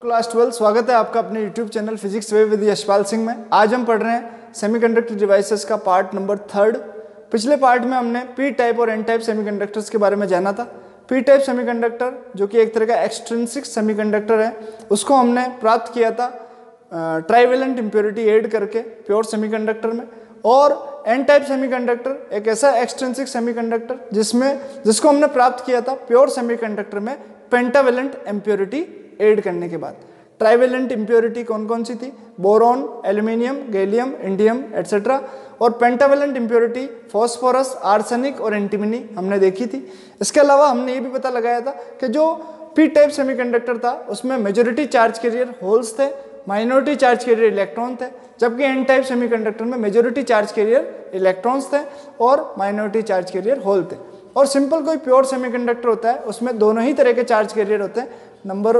Class 12 स्वागत है आपका अपने YouTube channel physics way with Yashpal Singh में। आज हम पढ़ रहे हैं सेमीकंडक्टर डिवाइसेस का पार्ट नंबर 3। पिछले पार्ट में हमने पी टाइप और एन टाइप सेमीकंडक्टर्स के बारे में जाना था। पी टाइप सेमीकंडक्टर जो कि एक तरह का एक्सट्रिंसिक सेमीकंडक्टर है, उसको हमने प्राप्त किया था ट्राइवेलेंट इंप्योरिटी ऐड करके प्योर सेमीकंडक्टर में। और एन टाइप सेमीकंडक्टर एक ऐसा एक्सट्रिंसिक सेमीकंडक्टर जिसको हमने प्राप्त किया था प्योर सेमीकंडक्टर में पेंटावेलेंट इंप्योरिटी ऐड करने के बाद। ट्राइवेलेंट इंप्योरिटी कौन कौन सी थी? Boron, aluminium, gallium, indium etcetera. और पेंटावेलेंट इंप्योरिटी फॉस्फोरस, आर्सेनिक और एंटीमनी हमने देखी थी। इसके अलावा हमने ये भी पता लगाया था कि जो पी टाइप सेमीकंडक्टर था उसमें मेजॉरिटी चार्ज कैरियर होल्स थे, माइनॉरिटी चार्ज कैरियर इलेक्ट्रॉन थे, जबकि एन टाइप सेमीकंडक्टर में मेजॉरिटी चार्ज कैरियर इलेक्ट्रॉन्स थे और माइनॉरिटी चार्ज कैरियर होल थे। और सिंपल कोई प्योर सेमीकंडक्टर होता है उसमें दोनों ही तरह के चार्ज कैरियर होते हैं, नंबर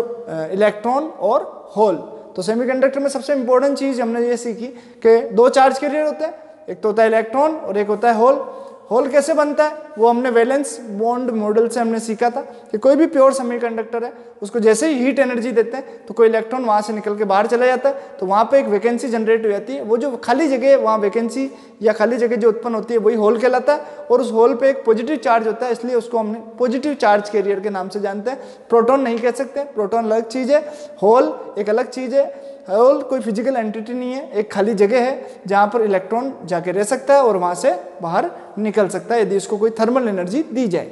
इलेक्ट्रॉन और होल। तो सेमीकंडक्टर में सबसे इंपॉर्टेंट चीज हमने ये सीखी कि दो चार्ज कैरियर होते हैं, एक तो होता है इलेक्ट्रॉन और एक होता है होल। होल कैसे बनता है वो हमने वैलेंस बॉन्ड मॉडल से हमने सीखा था कि कोई भी प्योर सेमीकंडक्टर है उसको जैसे ही हीट एनर्जी देते हैं तो कोई इलेक्ट्रॉन वहां से निकल के बाहर चला जाता है, तो वहां पे एक वैकेंसी जनरेट हो जाती है। वो जो खाली जगह वहां वैकेंसी या खाली जगह जो उत्पन्न होती है वही होल कहलाता है। और उस होल पे एक पॉजिटिव चार्ज होता है, इसलिए उसको हमने पॉजिटिव चार्ज कैरियर के नाम से जानते हैं। प्रोटॉन नहीं कह सकते, प्रोटॉन अलग चीज है, होल एक अलग चीज है। होल कोई फिजिकल एंटिटी नहीं है, एक खाली जगह है जहां पर इलेक्ट्रॉन जाके रह सकता है और वहां से बाहर निकल सकता है यदि उसको कोई थर्मल एनर्जी दी जाए।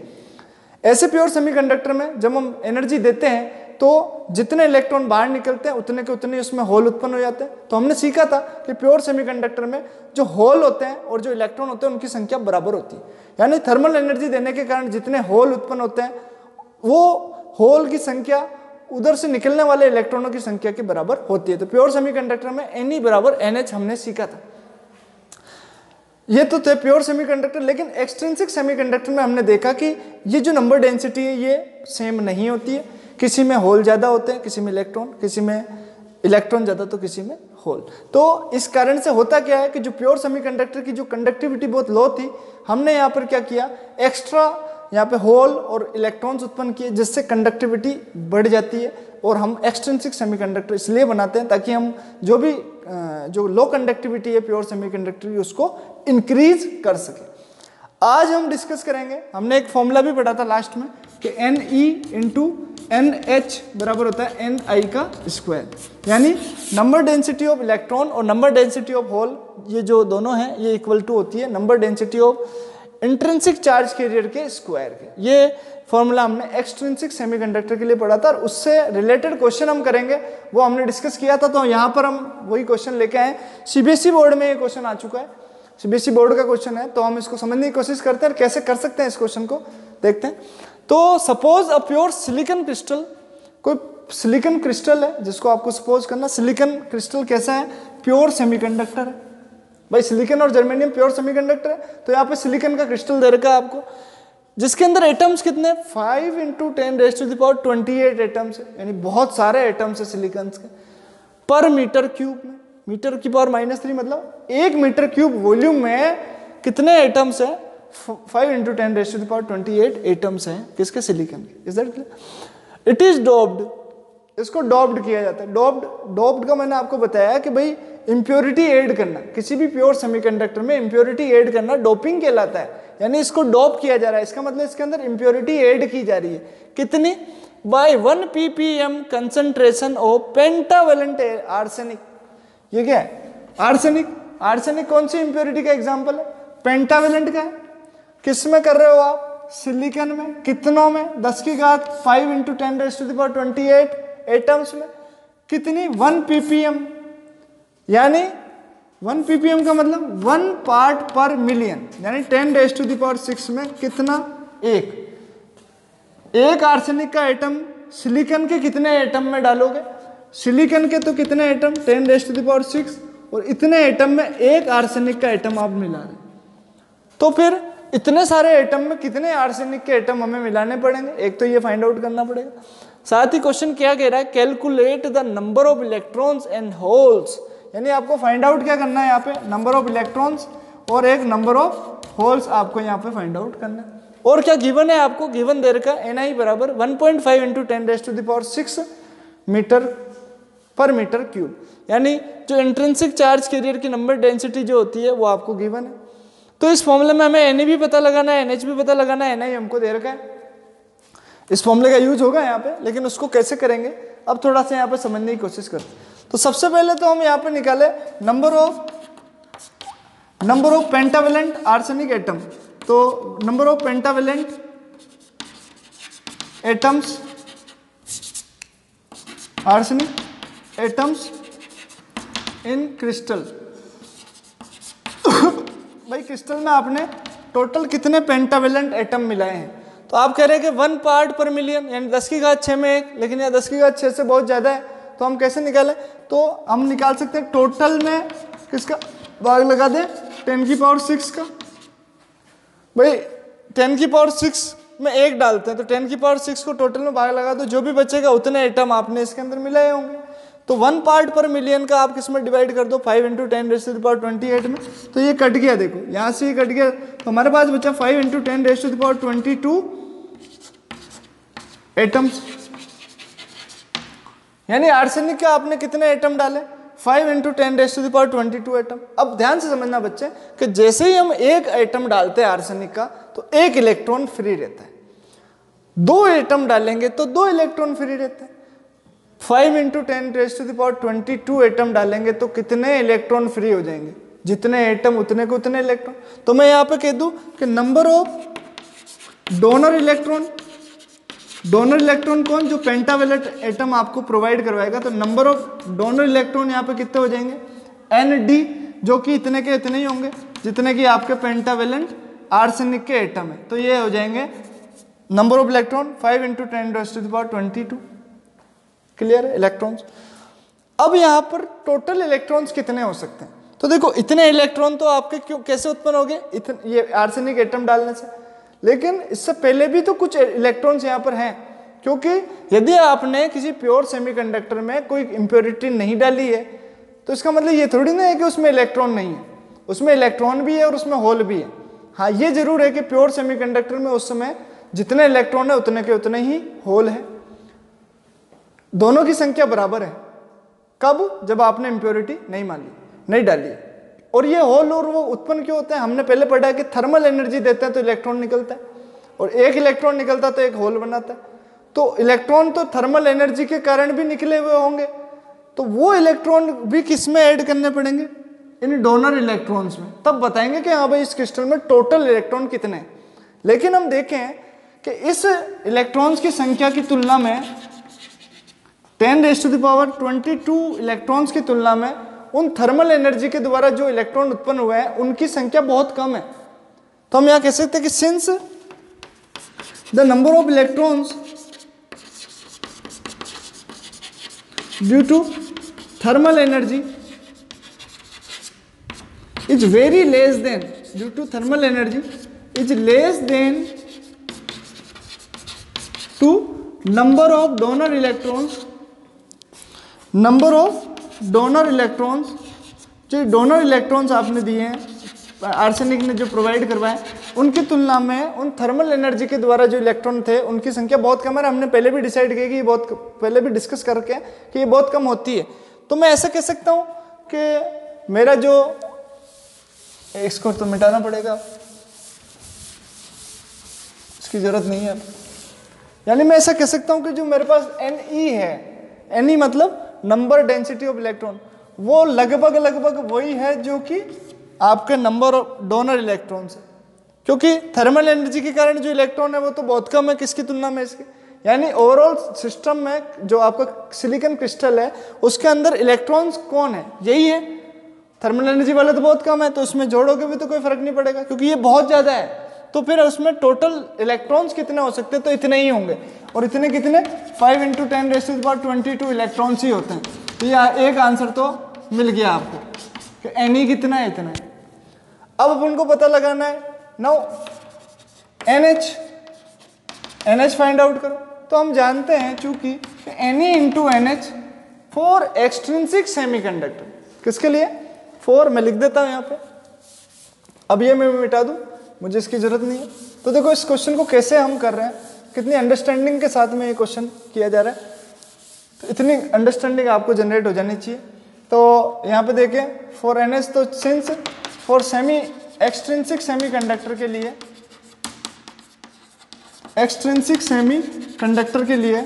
ऐसे प्योर सेमीकंडक्टर में जब हम एनर्जी देते हैं तो जितने इलेक्ट्रॉन बाहर निकलते हैं उतने के उतने उसमें होल उत्पन्न हो जाते हैं। तो हमने सीखा था कि प्योर सेमीकंडक्टर में जो होल होते हैं और जो इलेक्ट्रॉन होते हैं उनकी संख्या बराबर होती है, यानी थर्मल एनर्जी देने के कारण जितने होल उत्पन्न होते हैं वो होल की संख्या उधर से निकलने वाले इलेक्ट्रॉनों की संख्या के बराबर होती है। तो प्योर सेमीकंडक्टर में Ne बराबर NH हमने सीखा था। ये तो थे प्योर सेमीकंडक्टर। लेकिन एक्सट्रिंसिक सेमीकंडक्टर में हमने देखा कि ये जो नंबर डेंसिटी है ये सेम नहीं होती है, किसी में होल ज्यादा होते हैं, किसी में इलेक्ट्रॉन ज्यादा तो किसी में होल। तो इस कारण से होता क्या है कि जो प्योर सेमीकंडक्टर की जो कंडक्टिविटी बहुत लो थी, हमने यहाँ पर क्या किया, एक्स्ट्रा यहाँ पे होल और इलेक्ट्रॉन्स उत्पन्न किए जिससे कंडक्टिविटी बढ़ जाती है। और हम एक्सट्रिंसिक सेमीकंडक्टर इसलिए बनाते हैं ताकि हम जो लो कंडक्टिविटी है प्योर सेमीकंडक्टर की उसको इंक्रीज कर सके। आज हम डिस्कस करेंगे, हमने एक फॉर्मूला भी पढ़ा था लास्ट में कि Ne इंटू NH बराबर होता है Ni का स्क्वायर, यानी नंबर डेंसिटी ऑफ इलेक्ट्रॉन और नंबर डेंसिटी ऑफ होल, ये जो दोनों हैं ये इक्वल टू होती है number density of intrinsic charge carrier के स्क्वायर के। ये फॉर्मूला हमने एक्सट्रिंसिक सेमीकंडक्टर के लिए पढ़ा था और उससे रिलेटेड क्वेश्चन हम करेंगे, वो हमने डिस्कस किया था। तो यहाँ पर हम वही क्वेश्चन लेके आए। सीबीएसई बोर्ड में ये क्वेश्चन आ चुका है, सीबीएसई बोर्ड का क्वेश्चन है, तो हम इसको समझने की कोशिश करते हैं और कैसे कर सकते हैं इस क्वेश्चन को देखते हैं। तो suppose a pure silicon crystal, कोई सिलिकॉन क्रिस्टल है जिसको आपको सपोज करना, सिलिकॉन क्रिस्टल कैसा है, प्योर सेमीकंडक्टर है। भाई सिलिकॉन और जर्मेनियम प्योर सेमीकंडक्टर है, तो यहाँ पे सिलिकॉन का क्रिस्टल दे रखा है आपको, जिसके अंदर एटम्स कितने, 5 × 10⁻28 एटम्स है, यानी बहुत सारे एटम्स है सिलिकॉन के पर मीटर क्यूब में। मीटर की पावर -3 मतलब 1 मीटर क्यूब वॉल्यूम में कितने एटम्स है, 5 × 10⁻28 एटम्स हैं किसके, सिलिकॉन के। Is that clear? It is doped, इसको डोप्ड किया जाता है। डोप्ड का मैंने आपको बताया कि भाई इंप्योरिटी ऐड करना, किसी भी प्योर सेमीकंडक्टर में इंप्योरिटी ऐड करना डोपिंग कहलाता है, यानी इसको डोप किया जा रहा है। इसका मतलब इसके अंदर इंप्योरिटी ऐड की जा रही है, कितनी, by 1 ppm concentration of pentavalent arsenic. ये क्या है, आर्सेनिक कौन सी इंप्योरिटी का एग्जाम्पल है, पेंटावेलेंट का है। किस में कर रहे हो आप, सिलिकॉन में, कितनों में, 10 की घात 5 × 10⁻28 एटम्स में, कितनी, 1 ppm, यानी 1 ppm का मतलब 1 पार्ट पर मिलियन, यानी 10⁻6 में कितना, एक आर्सेनिक का एटम सिलिकॉन के कितने एटम में डालोगे, सिलिकॉन के तो कितने एटम, 10⁻6, और इतने एटम में एक आर्सेनिक का एटम आप मिला रहे, तो फिर इतने सारे एटम में कितने आर्सेनिक के एटम हमें मिलाने पड़ेंगे, एक तो ये फाइंड आउट करना पड़ेगा। साथ ही क्वेश्चन क्या कह रहा है, calculate the number of electrons and holes, यानी आपको फाइंड आउट क्या करना है, यहाँ पे नंबर ऑफ इलेक्ट्रॉन्स और एक नंबर ऑफ होल्स आपको यहाँ पे फाइंड आउट करना है। और क्या गिवन है आपको, गिवन दे रखा है Ni बराबर 1.5 × 10⁻6 मीटर पर मीटर क्यूब, यानी जो इंट्रिंसिक चार्ज कैरियर की नंबर डेंसिटी जो होती है वो आपको गिवन है। तो इस फॉर्मूले में हमें एन भी पता लगाना है, एनएच भी पता लगाना है, एनआई हमको दे रखा है। इस फॉर्मूले का यूज होगा यहाँ पे, लेकिन उसको कैसे करेंगे अब थोड़ा सा यहाँ पे समझने की कोशिश करते हैं। तो सबसे पहले तो हम यहाँ पे निकाले number of pentavalent arsenic atom. तो number of pentavalent atoms arsenic atoms in crystal. भाई क्रिस्टल में आपने टोटल कितने पेंटावेलेंट एटम मिलाए हैं? तो आप कह रहे हैं कि 1 पार्ट पर मिलियन, यानी 10 की घात 6 में 1, लेकिन यह 10 की घात 6 से बहुत ज्यादा है। तो हम कैसे निकालें? तो हम निकाल सकते हैं टोटल में किसका भाग लगा दें, 10 की पावर 6 का। भाई 10 की पावर 6 में 1 डालते हैं, तो 10 की पावर 6 को टोटल में भाग लगा दो, जो भी बचेगा उतने एटम आपने इसके अंदर मिलाए होंगे। तो 1 पार्ट पर मिलियन का आप किस में डिवाइड कर दो, 5 × 10⁻28 में। तो ये कट गया, देखो यहाँ से ये कट गया, तो हमारे पास बचा 5 × 10⁻22 एटम्स। यानी आर्सेनिक के आपने कितने एटम डाले, 5 × 10⁻22 एटम। अब ध्यान से समझना बच्चे कि जैसे ही हम एक एटम डालते हैं आर्सेनिक का, तो एक इलेक्ट्रॉन फ्री रहता है। 2 एटम डालेंगे तो 2 इलेक्ट्रॉन फ्री रहते हैं। 5 × 10⁻22 एटम डालेंगे तो कितने इलेक्ट्रॉन फ्री हो जाएंगे, जितने एटम उतने को उतने इलेक्ट्रॉन। तो मैं यहाँ पे कह दूं कि नंबर ऑफ डोनर इलेक्ट्रॉन कौन, जो पेंटावेलेंट एटम आपको प्रोवाइड करवाएगा। तो नंबर ऑफ डोनर इलेक्ट्रॉन यहाँ पे कितने हो जाएंगे, Nd, जो कि इतने के इतने ही होंगे जितने कि आपके पेंटावेलेंट आर्सेनिक के एटम है। तो ये हो जाएंगे नंबर ऑफ इलेक्ट्रॉन 5 × 10⁻22। क्लियर है इलेक्ट्रॉन्स। अब यहाँ पर टोटल इलेक्ट्रॉन्स कितने हो सकते हैं? तो देखो इतने इलेक्ट्रॉन तो आपके क्यों कैसे उत्पन्न हो गए, ये आर्सेनिक एटम डालने से। लेकिन इससे पहले भी तो कुछ इलेक्ट्रॉन्स यहाँ पर हैं, क्योंकि यदि आपने किसी प्योर सेमीकंडक्टर में कोई इंप्योरिटी नहीं डाली है, तो इसका मतलब ये थोड़ी ना है कि उसमें इलेक्ट्रॉन नहीं है। उसमें इलेक्ट्रॉन भी है और उसमें होल भी है। हाँ, ये जरूर है कि प्योर सेमीकंडक्टर में उस समय जितने इलेक्ट्रॉन है उतने के उतने ही होल है। दोनों की संख्या बराबर है। कब? जब आपने इंप्योरिटी नहीं डाली। और ये होल और वो उत्पन्न क्यों होते हैं? हमने पहले पढ़ा है कि थर्मल एनर्जी देते हैं तो इलेक्ट्रॉन निकलता है, और एक इलेक्ट्रॉन निकलता है तो एक होल बनाता है। तो इलेक्ट्रॉन तो थर्मल एनर्जी के कारण भी निकले हुए होंगे, तो वो इलेक्ट्रॉन भी किस में ऐड करने पड़ेंगे, इन डोनर इलेक्ट्रॉन्स में। तब बताएंगे कि हाँ भाई इस क्रिस्टल में टोटल इलेक्ट्रॉन कितने हैं। लेकिन हम देखें कि इस इलेक्ट्रॉन्स की संख्या की तुलना में 10⁻22 इलेक्ट्रॉन्स की तुलना में उन थर्मल एनर्जी के द्वारा जो इलेक्ट्रॉन उत्पन्न हुए हैं उनकी संख्या बहुत कम है। तो हम यहां कह सकते हैं कि since the number of electrons due to thermal energy is very less than, due to thermal energy is less than to number of donor electrons. Number of donor electrons, जो डोनर इलेक्ट्रॉन्स आपने दिए हैं arsenic ने जो provide करवाए, उनकी तुलना में उन थर्मल एनर्जी के द्वारा जो इलेक्ट्रॉन थे उनकी संख्या बहुत कम है। हमने पहले भी डिसाइड किया कि ये बहुत पहले भी डिस्कस करके कि ये बहुत कम होती है। तो मैं ऐसा कह सकता हूँ कि मेरा जो, इसको तो मिटाना पड़ेगा, इसकी जरूरत नहीं है। यानी मैं ऐसा कह सकता हूँ कि जो मेरे पास Ne है, Ne मतलब नंबर डेंसिटी ऑफ इलेक्ट्रॉन, वो लगभग वही है जो कि आपके नंबर ऑफ डोनर इलेक्ट्रॉन्स है। क्योंकि थर्मल एनर्जी के कारण जो इलेक्ट्रॉन है वो तो बहुत कम है किसकी तुलना में इसके। यानी ओवरऑल सिस्टम में जो आपका सिलिकॉन क्रिस्टल है उसके अंदर इलेक्ट्रॉन्स कौन है, यही है। थर्मल एनर्जी वाले तो बहुत कम है, तो उसमें जोड़ोगे भी तो कोई फर्क नहीं पड़ेगा, क्योंकि ये बहुत ज्यादा है। तो फिर उसमें टोटल इलेक्ट्रॉन्स कितने हो सकते हैं, तो इतने ही होंगे। और इतने कितने, 5 × 10⁻22 इलेक्ट्रॉन्स ही होते हैं। तो ये एक आंसर तो मिल गया आपको कि Ne कितना है, इतना है। अब अपन को पता लगाना है नाउ NH फाइंड आउट करो। तो हम जानते हैं चूंकि Ne × NH for extrinsic semiconductor, किसके लिए, 4 मैं लिख देता हूं यहाँ पे। अब ये मैं मिटा दूं, मुझे इसकी जरूरत नहीं है। तो देखो इस क्वेश्चन को कैसे हम कर रहे हैं, कितनी अंडरस्टैंडिंग के साथ में ये क्वेश्चन किया जा रहा है। तो इतनी अंडरस्टैंडिंग आपको जनरेट हो जानी चाहिए। तो यहाँ पे देखें फॉर NH, तो since for semi extrinsic semi conductor के लिए, एक्सट्रिंसिक सेमी कंडक्टर के लिए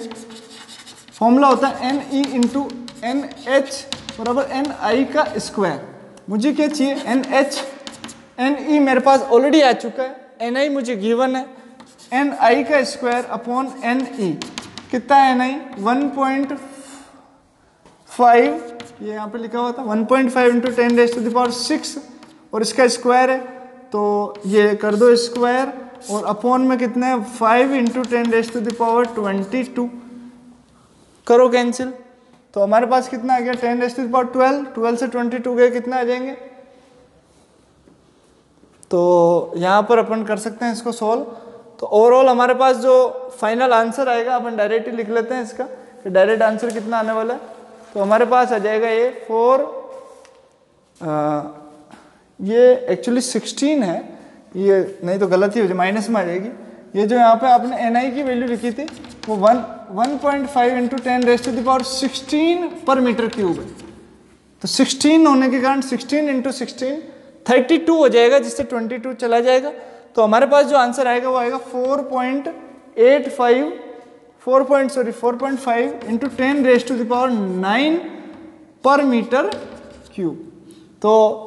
फॉर्मूला होता है Ne इंटू NH बराबर Ni का स्क्वायर। मुझे क्या चाहिए, NH, Ne मेरे पास ऑलरेडी आ चुका है, Ni मुझे गिवन है, Ni का स्क्वायर अपॉन Ne कितना है Ni 1.5, ये यहाँ पे लिखा हुआ था 1.5 इंटू 10⁻⁶, और इसका स्क्वायर है तो ये कर दो स्क्वायर, और अपॉन में कितने हैं 5 इंटू 10⁻22, करो कैंसिल, तो हमारे पास कितना आ गया 10⁻12, 12 से 22 गए कितना आ जाएंगे। तो यहाँ पर अपन कर सकते हैं इसको सॉल्व। तो ओवरऑल हमारे पास जो फाइनल आंसर आएगा अपन डायरेक्ट ही लिख लेते हैं इसका, कि डायरेक्ट आंसर कितना आने वाला है। तो हमारे पास आ जाएगा ये ये एक्चुअली 16 है, ये नहीं तो गलती हो जाए, माइनस में आ जाएगी। ये जो यहाँ पे आपने Ni की वैल्यू लिखी थी वो 1.5 इंटू 10⁻16 पर मीटर क्यूब है। तो 16 होने के कारण 16 इंटू 16 32 हो जाएगा, जिससे 22 चला जाएगा। तो हमारे पास जो आंसर आएगा वो आएगा 4.5 इंटू 10⁻9 पर मीटर क्यूब। तो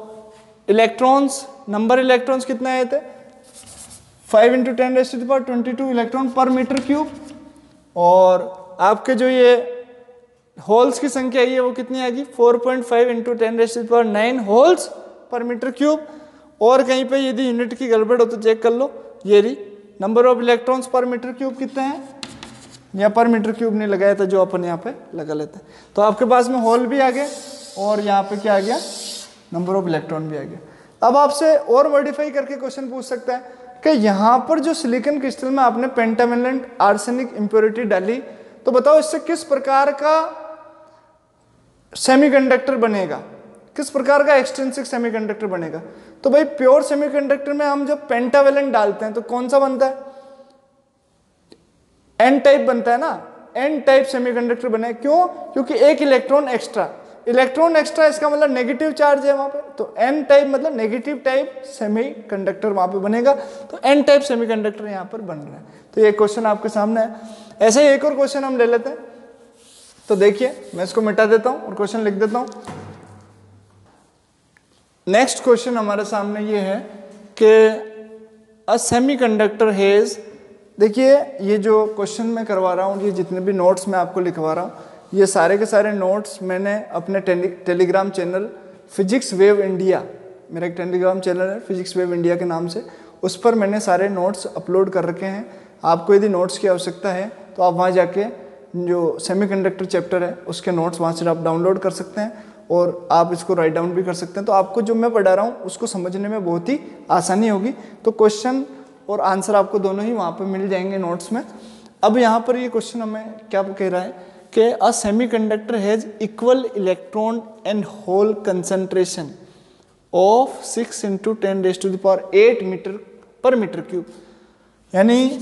इलेक्ट्रॉन्स, नंबर इलेक्ट्रॉन्स कितने आए थे 5 इंटू 10⁻22 इलेक्ट्रॉन पर मीटर क्यूब, और आपके जो ये होल्स की संख्या है वो कितनी आएगी 4.5 इंटू 10⁻9 होल्स पर मीटर क्यूब। और कहीं पे यदि यूनिट की गड़बड़ हो तो चेक कर लो, ये रही नंबर ऑफ इलेक्ट्रॉन्स पर मीटर क्यूब कितने हैं, या पर मीटर क्यूब नहीं लगाया था जो अपन यहाँ पे लगा लेते हैं। तो आपके पास में होल भी आ गए और यहाँ पे क्या आ गया, नंबर ऑफ इलेक्ट्रॉन भी आ गया। अब आपसे और मॉडिफाई करके क्वेश्चन पूछ सकता है कि यहाँ पर जो सिलिकॉन क्रिस्टल में आपने पेंटावेलेंट आर्सेनिक इंप्योरिटी डाली, तो बताओ इससे किस प्रकार का सेमीकंडक्टर बनेगा, किस प्रकार का एक्सट्रिंसिक सेमीकंडक्टर बनेगा। तो भाई प्योर सेमीकंडक्टर में हम जब पेंटावेलेंट डालते हैं तो कौन सा बनता है, एन टाइप बनता है ना, एन टाइप सेमीकंडक्टर बने। क्यों, क्योंकि एक इलेक्ट्रॉन एक्स्ट्रा, इसका मतलब नेगेटिव चार्ज है वहां पे, तो एन टाइप मतलब नेगेटिव टाइप सेमीकंडक्टर वहां पे बनेगा। तो एन टाइप सेमीकंडक्टर यहाँ पर बन रहा है। तो ये क्वेश्चन आपके सामने है। ऐसे ही एक और क्वेश्चन हम ले लेते हैं। तो देखिए मैं इसको मिटा देता हूं और क्वेश्चन लिख देता हूं। नेक्स्ट क्वेश्चन हमारे सामने ये है कि अ सेमीकंडक्टर हैज, देखिए ये जो क्वेश्चन मैं करवा रहा हूँ, ये जितने भी नोट्स मैं आपको लिखवा रहा हूँ, ये सारे के सारे नोट्स मैंने अपने Telegram channel physics wave India, मेरा एक टेलीग्राम चैनल है फिजिक्स वेव इंडिया के नाम से, उस पर मैंने सारे नोट्स अपलोड कर रखे हैं। आपको यदि नोट्स की आवश्यकता है तो आप वहाँ जाके जो सेमीकंडक्टर चैप्टर है उसके नोट्स वहाँ से आप डाउनलोड कर सकते हैं और आप इसको राइट डाउन भी कर सकते हैं। तो आपको जो मैं पढ़ा रहा हूँ उसको समझने में बहुत ही आसानी होगी। तो क्वेश्चन और आंसर आपको दोनों ही वहाँ पर मिल जाएंगे नोट्स में। अब यहाँ पर ये क्वेश्चन हमें क्या कह रहा है कि a semiconductor has equal electron and hole concentration of 6 into 10⁸ metre per metre cube. यानी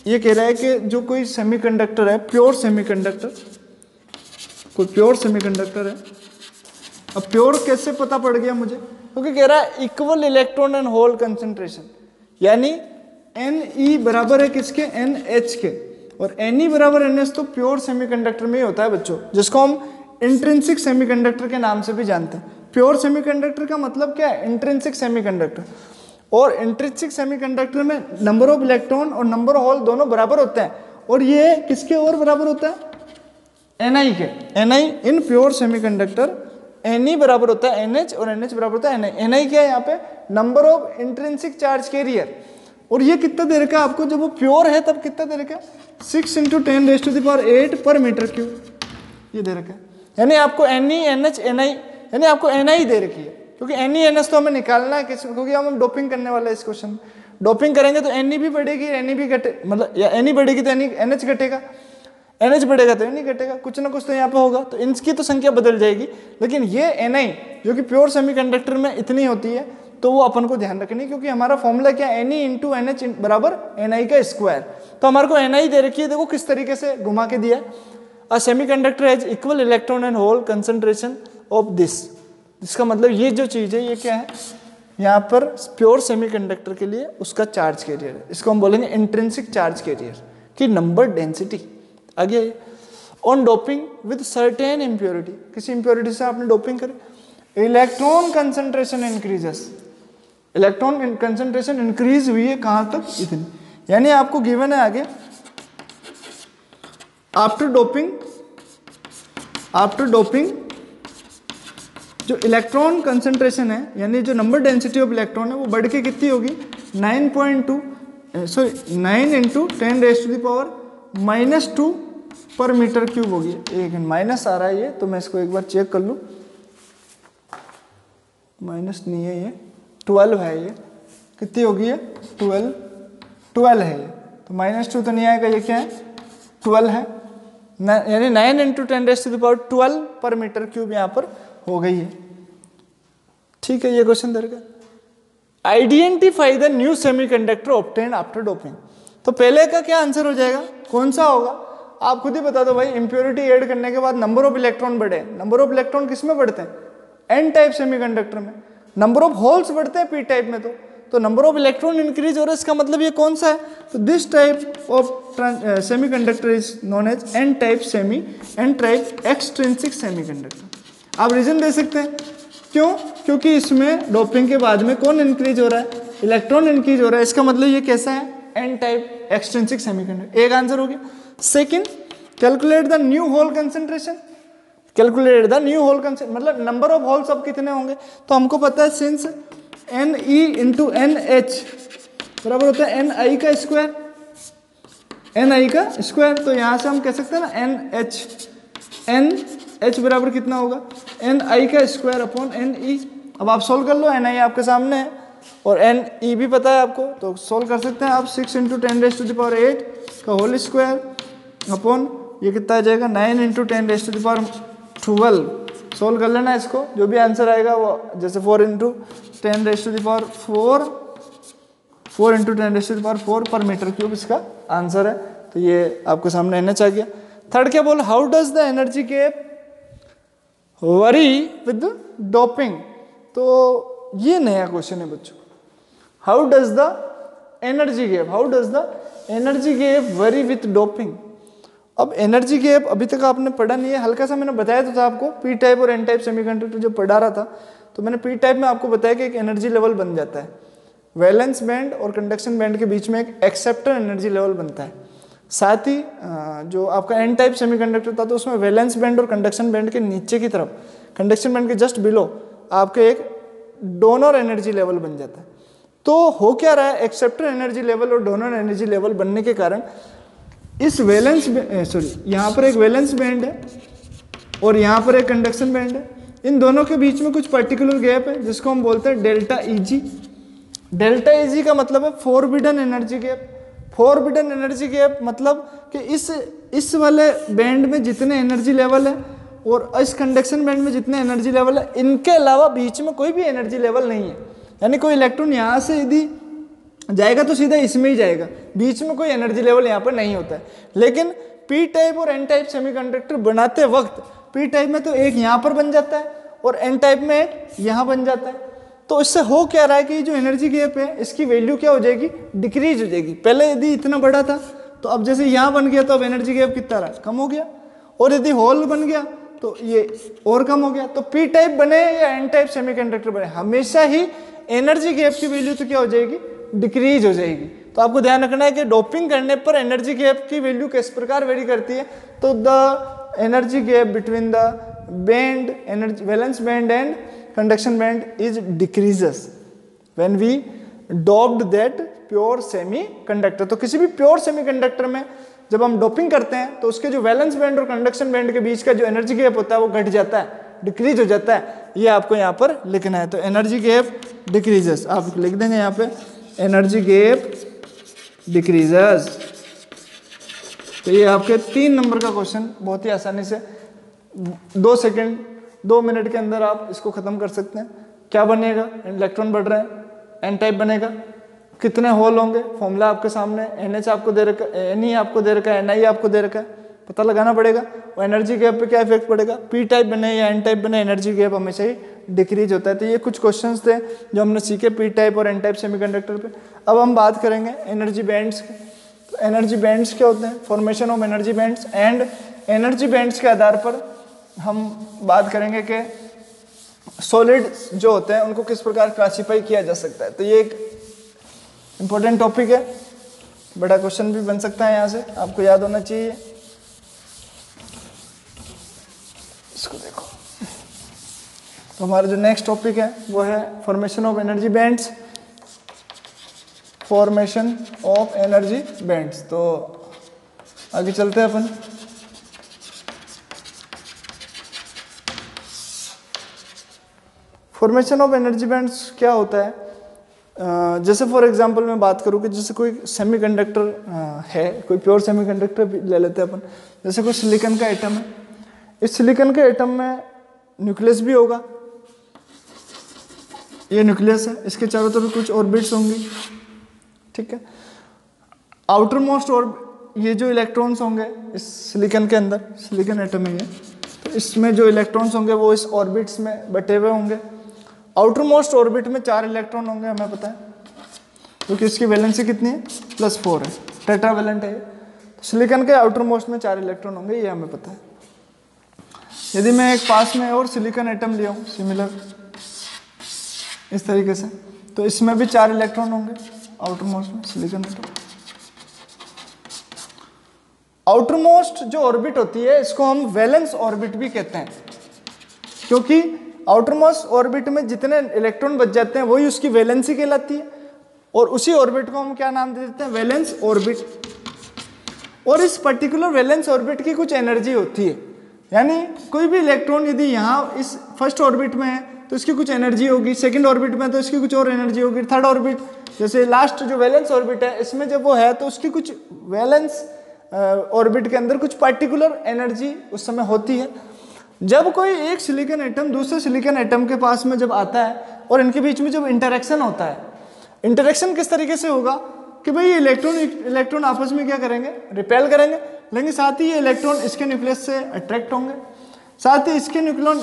ये कह रहा है कि जो कोई सेमीकंडक्टर है, प्योर सेमीकंडक्टर, कोई प्योर सेमीकंडक्टर है। अब प्योर कैसे पता पड़ गया मुझे, क्योंकि कह रहा है equal electron and hole concentration, यानी Ne बराबर है किसके, NH के, और Ne बराबर NH तो प्योर सेमीकंडक्टर में ही होता है बच्चों, जिसको हम इंट्रिंसिक सेमीकंडक्टर के नाम से भी जानते हैं। प्योर सेमीकंडक्टर का मतलब क्या है, इंट्रिंसिक सेमीकंडक्टर। और इंट्रिंसिक सेमीकंडक्टर में नंबर ऑफ इलेक्ट्रॉन और नंबर ऑफ होल दोनों बराबर होते हैं, और ये किसके और बराबर होता है, Ni के। Ni in pure semiconductor Ne बराबर होता है NH और NH बराबर होता है Ni। Ni क्या है यहाँ पे, number of intrinsic charge carrier. और ये कितना दे रखा है आपको, जब वो प्योर है तब कितना दे रखा है 6 इंटू 10⁸ पर मीटर क्यूब, ये दे रखा है। यानी आपको Ne NH Ni, यानी आपको Ni दे रखी है, क्योंकि Ne NH तो हमें निकालना है क्योंकि हम डोपिंग करने वाले हैं इस क्वेश्चन में। डोपिंग करेंगे तो Ne भी बढ़ेगी, Ne भी घटे, मतलब या Ne बढ़ेगी तो NH घटेगा, NH बढ़ेगा तो Ne घटेगा, कुछ ना कुछ तो यहाँ पे होगा। तो इनकी तो संख्या बदल जाएगी, लेकिन ये Ni जो कि प्योर सेमीकंडक्टर में इतनी होती है तो वो अपन को ध्यान रखनी, क्योंकि हमारा फॉर्मूला क्या है, Ne इंटू NH बराबर Ni का स्क्वायर। तो हमारे को Ni दे रखी है, देखो किस तरीके से घुमा के दिया है। A semiconductor has equal electron and hole concentration of this. इसका मतलब ये जो चीज है ये क्या है, यहाँ पर प्योर सेमीकंडक्टर के लिए उसका चार्ज कैरियर है, इसको हम बोलेंगे इंट्रिंसिक चार्ज कैरियर की नंबर डेंसिटी। आगे on doping with certain impurity, किसी इम्प्योरिटी से आपने डोपिंग करी, electron concentration increases, electron concentration increase हुई है कहां तक, इतनी। यानी आपको गिवन है आगे आफ्टर डोपिंग जो इलेक्ट्रॉन कंसंट्रेशन है यानी जो नंबर डेंसिटी ऑफ इलेक्ट्रॉन है वो बढ़ के कितनी होगी 9 इंटू 10⁻⁻² पर मीटर क्यूब होगी। एक माइनस आ रहा है ये, तो मैं इसको एक बार चेक कर लूँ, माइनस नहीं है ये, 12 है ये, कितनी होगी ये 12 है ये, तो -2 तो नहीं आएगा, ये क्या है 12 है, यानी 9 इंटू 10⁻12 पर मीटर क्यूब यहाँ पर हो गई है। ठीक है, ये क्वेश्चन दे रखा। Identify the new semiconductor obtained after doping, तो पहले का क्या आंसर हो जाएगा, कौन सा होगा, आप खुद ही बता दो भाई। इंप्योरिटी ऐड करने के बाद नंबर ऑफ इलेक्ट्रॉन बढ़े, नंबर ऑफ इलेक्ट्रॉन किस में बढ़ते हैं, एन टाइप सेमीकंडक्टर में, नंबर ऑफ होल्स बढ़ते हैं पी टाइप में, तो नंबर ऑफ इलेक्ट्रॉन इंक्रीज हो रहा है, इसका मतलब ये कौन सा है, तो this type of semiconductor is known as N type extrinsic semiconductor. आप रीजन दे सकते हैं क्यों, क्योंकि इसमें डोपिंग के बाद में कौन इंक्रीज हो रहा है, इलेक्ट्रॉन इंक्रीज हो रहा है, इसका मतलब ये कैसा है, एन टाइप एक्सट्रिंसिक सेमीकंडक्टर। एक आंसर हो गया। Second, calculate the new hole concentration, calculate the new hole concentration मतलब नंबर ऑफ होल्स अब कितने होंगे, तो हमको पता है since N E into N H बराबर होता है एन आई का स्क्वायर, एन आई का स्क्वायर, तो यहां से हम कह सकते हैं ना एन एच बराबर कितना होगा, एन आई का स्क्वायर अपॉन एन ई। अब आप सोल्व कर लो, एन आई आपके सामने है और एन ई भी पता है आपको, तो सोल्व कर सकते हैं आप। 6 इंटू 10⁻8 का होल स्क्वायर अपॉन ये कितना आ जाएगा 9 इंटू 10⁻12। सोल्व कर लेना इसको, जो भी आंसर आएगा वो, जैसे 4 इंटू 10⁻4 पर मीटर क्यूब इसका आंसर है, तो ये आपके सामने एन एच आ गया। थर्ड क्या बोल, how does the energy gap worry with doping, तो ये नया क्वेश्चन है बच्चों। How does the energy gap worry with doping. अब एनर्जी गैप अभी तक आपने पढ़ा नहीं है, हल्का सा मैंने बताया तो था आपको, पी टाइप और एन टाइप सेमीकंडक्टर जब पढ़ा रहा था तो मैंने पी टाइप में आपको बताया कि एक एनर्जी लेवल बन जाता है, वैलेंस बैंड और कंडक्शन बैंड के बीच में एक एक्सेप्टर एनर्जी लेवल बनता है। साथ ही जो आपका एन टाइप सेमीकंडक्टर था तो उसमें वैलेंस बैंड और कंडक्शन बैंड के नीचे की तरफ, कंडक्शन बैंड के जस्ट बिलो आपके एक डोनर एनर्जी लेवल बन जाता है। तो हो क्या रहा है, एक्सेप्टर एनर्जी लेवल और डोनर एनर्जी लेवल बनने के कारण इस वैलेंस यहाँ पर एक वैलेंस बैंड है और यहाँ पर एक कंडक्शन बैंड है, इन दोनों के बीच में कुछ पर्टिकुलर गैप है जिसको हम बोलते हैं डेल्टा ईजी। डेल्टा ईजी का मतलब है forbidden energy gap. Forbidden energy gap मतलब कि इस वाले बैंड में जितने एनर्जी लेवल है और इस कंडक्शन बैंड में जितने एनर्जी लेवल है, इनके अलावा बीच में कोई भी एनर्जी लेवल नहीं है। यानी कोई इलेक्ट्रॉन यहाँ से यदि जाएगा तो सीधा इसमें ही जाएगा, बीच में कोई एनर्जी लेवल यहाँ पर नहीं होता है। लेकिन पी टाइप और एन टाइप सेमीकंडक्टर बनाते वक्त पी टाइप में तो एक यहाँ पर बन जाता है और एन टाइप में एक यहाँ बन जाता है। तो इससे हो क्या रहा है कि जो एनर्जी गैप है इसकी वैल्यू क्या हो जाएगी, डिक्रीज हो जाएगी। पहले यदि इतना बड़ा था तो अब जैसे यहाँ बन गया तो अब एनर्जी गैप कितना रहा, कम हो गया, और यदि होल बन गया तो ये और कम हो गया। तो पी टाइप बने या एन टाइप सेमीकंडक्टर बने, हमेशा ही एनर्जी गैप की वैल्यू तो क्या हो जाएगी, डिक्रीज हो जाएगी। तो आपको ध्यान रखना है कि डोपिंग करने पर एनर्जी गैप की वैल्यू किस प्रकार वेरी करती है, तो the energy gap between the band energy valence band and conduction band is decreases when we doped that pure semiconductor. तो किसी भी प्योर सेमीकंडक्टर में जब हम डोपिंग करते हैं तो उसके जो वैलेंस बैंड और कंडक्शन बैंड के बीच का जो एनर्जी गैप होता है वो घट जाता है, डिक्रीज हो जाता है। ये आपको यहाँ पर लिखना है, तो एनर्जी गैप डिक्रीजेस आप लिख देंगे यहाँ पे, एनर्जी गैप डिक्रीजेस। तो ये आपके 3 नंबर का क्वेश्चन बहुत ही आसानी से 2 मिनट के अंदर आप इसको खत्म कर सकते हैं। क्या बनेगा, इलेक्ट्रॉन बढ़ रहे हैं, एन टाइप बनेगा, कितने होल होंगे, फॉर्मूला आपके सामने, NH आपको दे रखा है, NE आपको दे रखा है, NI आपको दे रखा है, पता लगाना पड़ेगा। और एनर्जी गैप पे क्या इफेक्ट पड़ेगा, पी टाइप बने या एन टाइप बने, एनर्जी गैप हमेशा ही डिक्रीज होता है। तो ये कुछ क्वेश्चंस थे जो हमने सीखे पी टाइप और एन टाइप सेमीकंडक्टर पे। अब हम बात करेंगे एनर्जी बैंड्स की। तो एनर्जी बैंड्स क्या होते हैं, formation of energy bands, and energy bands के आधार पर हम बात करेंगे कि सॉलिड जो होते हैं उनको किस प्रकार क्लासीफाई किया जा सकता है। तो ये एक इम्पोर्टेंट टॉपिक है, बड़ा क्वेश्चन भी बन सकता है यहाँ से, आपको याद होना चाहिए। इसको देखो, तो हमारा जो नेक्स्ट टॉपिक है वो है formation of energy bands, formation of energy bands. तो आगे चलते हैं अपन। फॉर्मेशन ऑफ एनर्जी बैंड्स क्या होता है, जैसे फॉर एग्जांपल मैं बात करूँ कि जैसे कोई सेमीकंडक्टर है, कोई प्योर सेमीकंडक्टर भी ले लेते हैं अपन। जैसे कोई सिलिकॉन का एटम है, इस सिलिकॉन के एटम में न्यूक्लियस भी होगा, ये न्यूक्लियस है, इसके चारों तरफ कुछ ऑर्बिट्स होंगी, ठीक है। आउटर मोस्ट और ये जो इलेक्ट्रॉन्स होंगे इस सिलिकॉन के अंदर, सिलिकॉन एटम है ये, तो इसमें जो इलेक्ट्रॉन्स होंगे वो इस ऑर्बिट्स में बटे हुए होंगे। आउटर मोस्ट ऑर्बिट में 4 इलेक्ट्रॉन होंगे, हमें पता है, क्योंकि इसकी वैलेंसी कितनी है, +4 है, टेट्रावैलेंट है। तो सिलिकॉन के आउटर मोस्ट में 4 इलेक्ट्रॉन होंगे, ये हमें पता है। यदि मैं एक पास में और सिलिकॉन एटम लिया हूँ सिमिलर इस तरीके से, तो इसमें भी 4 इलेक्ट्रॉन होंगे आउटर मोस्ट में, सिलिकॉन एटम। आउटर मोस्ट जो ऑर्बिट होती है इसको हम वैलेंस ऑर्बिट भी कहते हैं, क्योंकि आउटर मोस्ट ऑर्बिट में जितने इलेक्ट्रॉन बच जाते हैं वही उसकी वैलेंसी कहलाती है, और उसी ऑर्बिट को हम क्या नाम दे देते हैं, वैलेंस ऑर्बिट। और इस पर्टिकुलर वैलेंस ऑर्बिट की कुछ एनर्जी होती है, यानी कोई भी इलेक्ट्रॉन यदि यहाँ इस फर्स्ट ऑर्बिट में है तो इसकी कुछ एनर्जी होगी, सेकंड ऑर्बिट में तो इसकी कुछ और एनर्जी होगी, थर्ड ऑर्बिट जैसे लास्ट जो वैलेंस ऑर्बिट है इसमें जब वो है तो उसकी कुछ वैलेंस ऑर्बिट के अंदर कुछ पर्टिकुलर एनर्जी उस समय होती है। जब कोई एक सिलिकॉन एटम दूसरे सिलिकॉन एटम के पास में जब आता है और इनके बीच में जब इंटरेक्शन होता है, इंटरेक्शन किस तरीके से होगा कि भाई इलेक्ट्रॉन आपस में क्या करेंगे, रिपेल करेंगे, लेकिन साथ ही ये इलेक्ट्रॉन इसके न्यूक्लियस से अट्रैक्ट होंगे, साथ ही इसके न्यूक्लियन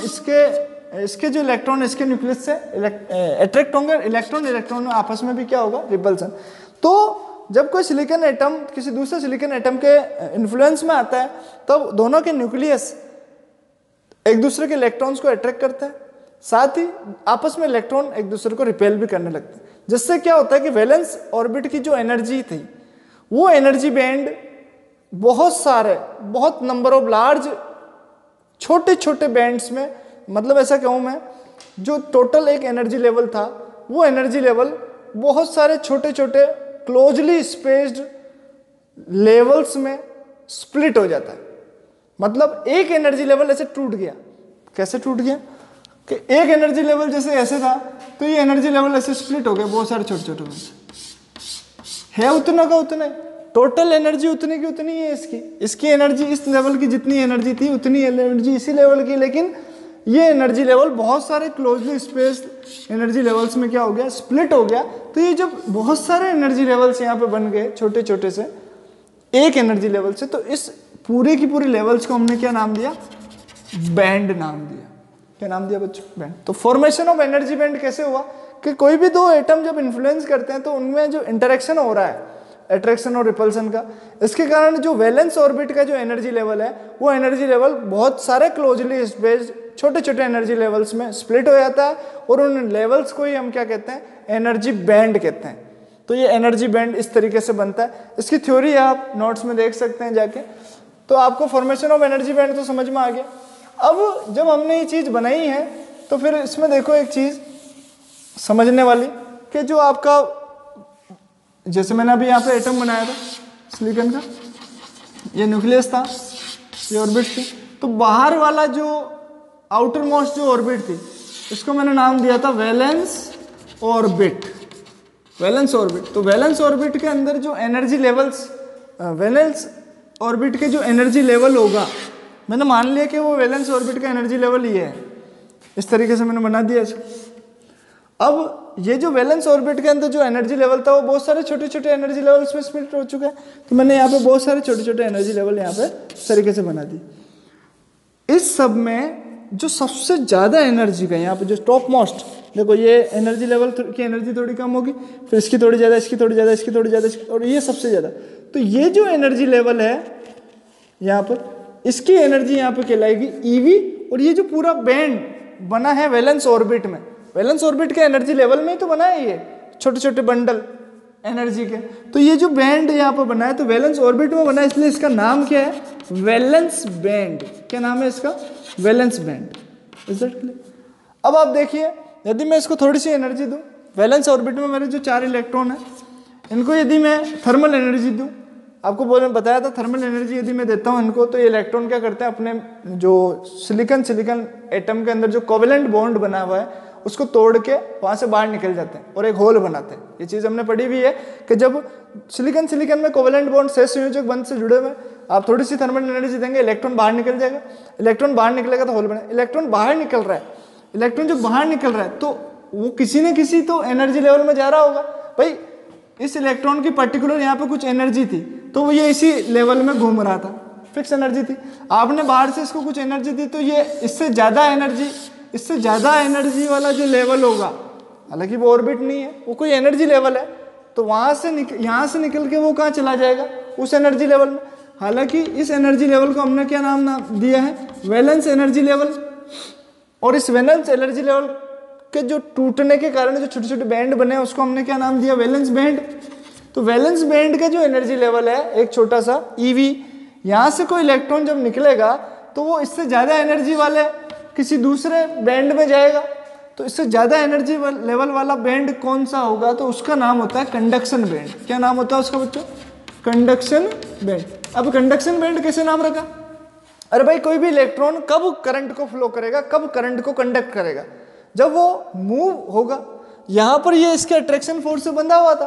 इसके जो इलेक्ट्रॉन इसके न्यूक्लियस से अट्रैक्ट होंगे, इलेक्ट्रॉन में आपस में भी क्या होगा, रिपल्सन। तो जब कोई सिलिकॉन एटम किसी दूसरे सिलिकॉन एटम के इन्फ्लुएंस में आता है तब दोनों के न्यूक्लियस एक दूसरे के इलेक्ट्रॉन्स को अट्रैक्ट करते हैं, साथ ही आपस में इलेक्ट्रॉन एक दूसरे को रिपेल भी करने लगते हैं, जिससे क्या होता है कि वैलेंस ऑर्बिट की जो एनर्जी थी वो एनर्जी बैंड बहुत नंबर ऑफ लार्ज छोटे छोटे बैंड्स में, मतलब ऐसा कहूँ मैं, जो टोटल एक एनर्जी लेवल था वो एनर्जी लेवल बहुत सारे छोटे छोटे क्लोजली स्पेस्ड लेवल्स में स्प्लिट हो जाता है। मतलब एक एनर्जी लेवल ऐसे टूट गया, कैसे टूट गया कि एक एनर्जी लेवल जैसे ऐसे था तो ये एनर्जी लेवल ऐसे स्प्लिट हो गया बहुत सारे छोटे छोटे में, है उतना का उतना, टोटल एनर्जी उतनी की उतनी है, इसकी एनर्जी इस लेवल की जितनी एनर्जी थी उतनी एनर्जी इसी लेवल की, लेकिन ये एनर्जी लेवल बहुत सारे क्लोजली स्पेस्ड एनर्जी लेवल्स में क्या हो गया, स्प्लिट हो गया। तो ये जब बहुत सारे एनर्जी लेवल्स यहाँ पे बन गए छोटे छोटे से एक एनर्जी लेवल से, तो इस पूरे की पूरी लेवल्स को हमने क्या नाम दिया, बैंड नाम दिया। क्या नाम दिया बच्चों, बैंड। तो फॉर्मेशन ऑफ एनर्जी बैंड कैसे हुआ कि कोई भी दो एटम जब इन्फ्लुएंस करते हैं तो उनमें जो इंटरेक्शन हो रहा है अट्रैक्शन और रिपल्सन का, इसके कारण जो वैलेंस ऑर्बिट का जो एनर्जी लेवल है वो एनर्जी लेवल बहुत सारे क्लोजली स्पेस्ड छोटे छोटे एनर्जी लेवल्स में स्प्लिट हो जाता है, और उन लेवल्स को ही हम क्या कहते हैं, एनर्जी बैंड कहते हैं। तो ये एनर्जी बैंड इस तरीके से बनता है, इसकी थ्योरी आप नोट्स में देख सकते हैं जाके। तो आपको फॉर्मेशन ऑफ एनर्जी बैंड तो समझ में आ गया। अब जब हमने ये चीज़ बनाई है तो फिर इसमें देखो एक चीज़ समझने वाली कि जो आपका, जैसे मैंने अभी यहाँ पे एटम बनाया था सिलिकॉन का, ये न्यूक्लियस था, ये ऑर्बिट थी, तो बाहर वाला जो आउटर मोस्ट जो ऑर्बिट थी इसको मैंने नाम दिया था वैलेंस ऑर्बिट। वैलेंस ऑर्बिट, तो वैलेंस ऑर्बिट के अंदर जो एनर्जी लेवल्स, वैलेंस ऑर्बिट के जो एनर्जी लेवल होगा, मैंने मान लिया कि वो वैलेंस ऑर्बिट का एनर्जी लेवल ये है, इस तरीके से मैंने बना दिया इसको। अब ये जो वैलेंस ऑर्बिट के अंदर जो एनर्जी लेवल था वो बहुत सारे छोटे छोटे एनर्जी लेवल्स में स्प्लिट हो चुका है। तो मैंने यहाँ पे बहुत सारे छोटे छोटे एनर्जी लेवल यहाँ पे इस तरीके से बना दी। इस सब में जो सबसे ज़्यादा एनर्जी का यहाँ पे जो टॉप मोस्ट, देखो ये एनर्जी लेवल की एनर्जी थोड़ी कम होगी, फिर इसकी थोड़ी ज़्यादा, इसकी थोड़ी ज़्यादा, इसकी थोड़ी ज़्यादा, और ये सबसे ज़्यादा। तो ये जो एनर्जी लेवल है यहाँ पर, इसकी एनर्जी यहाँ पे कहलाएगी ईवी। और ये जो पूरा बैंड बना है वैलेंस ऑर्बिट में, वैलेंस ऑर्बिट के एनर्जी लेवल में ही तो बना है ये छोटे छोटे बंडल एनर्जी के। तो ये जो बैंड यहाँ पर बना है तो वैलेंस ऑर्बिट में बना है, इसलिए इसका नाम क्या है? Valence band. क्या नाम है इसका? Valence band. Is that clear? अब आप देखिए, यदि मैं इसको थोड़ी सी एनर्जी दूं, वैलेंस ऑर्बिट में मेरे जो 4 इलेक्ट्रॉन है, इनको यदि मैं थर्मल एनर्जी दूं, आपको बताया था थर्मल एनर्जी यदि मैं देता हूं इनको, तो ये इलेक्ट्रॉन क्या करते हैं, अपने जो सिलिकॉन एटम के अंदर जो कोवेलेंट बॉन्ड बना हुआ है उसको तोड़ के वहां से बाहर निकल जाते हैं और एक होल बनाते हैं। ये चीज़ हमने पढ़ी हुई है कि जब सिलिकॉन में कोवेलेंट बॉन्ड सहज संयोजक बंध से जुड़े हुए, आप थोड़ी सी थर्मल एनर्जी देंगे, इलेक्ट्रॉन बाहर निकल जाएगा। इलेक्ट्रॉन बाहर निकलेगा तो होल बनेगा। इलेक्ट्रॉन बाहर निकल रहा है, इलेक्ट्रॉन जो बाहर निकल रहा है तो वो किसी न किसी तो एनर्जी लेवल में जा रहा होगा। भाई इस इलेक्ट्रॉन की पर्टिकुलर यहाँ पे कुछ एनर्जी थी तो वो ये इसी लेवल में घूम रहा था, फिक्स एनर्जी थी। आपने बाहर से इसको कुछ एनर्जी दी तो ये इससे ज़्यादा एनर्जी वाला जो लेवल होगा, हालांकि वो ऑर्बिट नहीं है, वो कोई एनर्जी लेवल है, तो यहाँ से निकल के वो कहाँ चला जाएगा? उस एनर्जी लेवल में। हालांकि इस एनर्जी लेवल को हमने क्या नाम दिया है? Valence energy level. और इस वैलेंस एनर्जी लेवल के जो टूटने के कारण जो छोटे छोटे बैंड बने हैं उसको हमने क्या नाम दिया? Valence band. तो वैलेंस बैंड का जो एनर्जी लेवल है एक छोटा सा ईवी, यहाँ से कोई इलेक्ट्रॉन जब निकलेगा तो वो इससे ज़्यादा एनर्जी वाले किसी दूसरे बैंड में जाएगा। तो इससे ज़्यादा एनर्जी लेवल वाला बैंड कौन सा होगा? तो उसका नाम होता है कंडक्शन बैंड। क्या नाम होता है उसका बच्चों? Conduction band. अब कंडक्शन बैंड कैसे नाम रखा? अरे भाई कोई भी इलेक्ट्रॉन कब करंट को फ्लो करेगा, कब करंट को कंडक्ट करेगा? जब वो मूव होगा। यहाँ पर ये इसके अट्रैक्शन फोर्स से बंधा हुआ था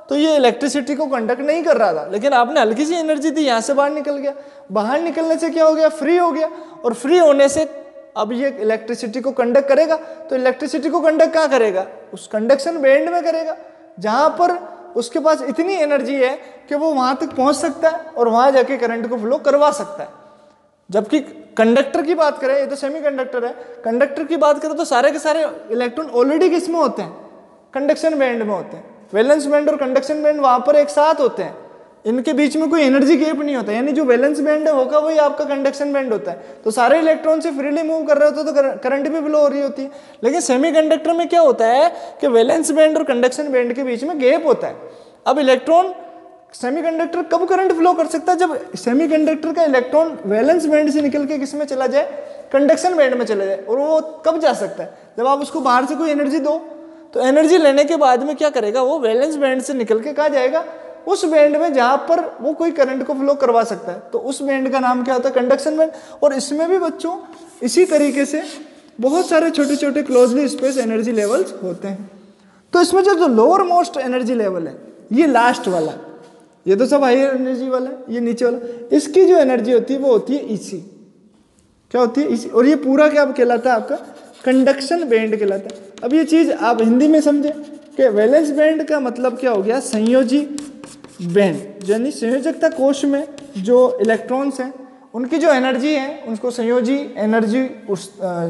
तो ये इलेक्ट्रिसिटी को कंडक्ट नहीं कर रहा था, लेकिन आपने हल्की सी एनर्जी दी, यहाँ से बाहर निकल गया। बाहर निकलने से क्या हो गया? फ्री हो गया। और फ्री होने से अब ये इलेक्ट्रिसिटी को कंडक्ट करेगा। तो इलेक्ट्रिसिटी को कंडक्ट कहाँ करेगा? उस कंडक्शन बैंड में करेगा, जहाँ पर उसके पास इतनी एनर्जी है कि वो वहाँ तक पहुँच सकता है और वहाँ जाके करंट को फ्लो करवा सकता है। जबकि कंडक्टर की बात करें, ये तो सेमीकंडक्टर है, कंडक्टर की बात करें तो सारे के सारे इलेक्ट्रॉन ऑलरेडी किस में होते हैं? कंडक्शन बैंड में होते हैं। वैलेंस बैंड और कंडक्शन बैंड वहाँ पर एक साथ होते हैं, इनके बीच में कोई एनर्जी गैप नहीं होता। यानी जो वैलेंस बैंड होगा वही आपका कंडक्शन बैंड होता है। तो सारे इलेक्ट्रॉन से फ्रीली मूव कर रहे होते तो करंट भी फ्लो हो रही होती है। लेकिन सेमीकंडक्टर में क्या होता है कि वैलेंस बैंड और कंडक्शन बैंड के बीच में गैप होता है। अब इलेक्ट्रॉन सेमीकंडक्टर कब करंट फ्लो कर सकता है? जब सेमीकंडक्टर का इलेक्ट्रॉन वैलेंस बैंड से निकल के किस में चला जाए? कंडक्शन बैंड में चला जाए। और वो कब जा सकता है? जब आप उसको बाहर से कोई एनर्जी दो, तो एनर्जी लेने के बाद में क्या करेगा? वो वैलेंस बैंड से निकल के कहाँ जाएगा? उस बैंड में जहाँ पर वो कोई करंट को फ्लो करवा सकता है। तो उस बैंड का नाम क्या होता है? Conduction band. और इसमें भी बच्चों इसी तरीके से बहुत सारे छोटे छोटे क्लोजली स्पेस एनर्जी लेवल्स होते हैं। तो इसमें जो लोअर मोस्ट एनर्जी लेवल है, ये लास्ट वाला, ये तो सब हाई एनर्जी वाला है, ये नीचे वाला, इसकी जो एनर्जी होती है वो होती है ईसी। क्या होती है? ईसी। और ये पूरा क्या कहलाता है? आपका कंडक्शन बैंड कहलाता है। अब ये चीज आप हिंदी में समझे कि वैलेंस बैंड का मतलब क्या हो गया? संयोजी बैंड। यानी संयोजकता कोश में जो इलेक्ट्रॉन्स हैं उनकी जो एनर्जी है उनको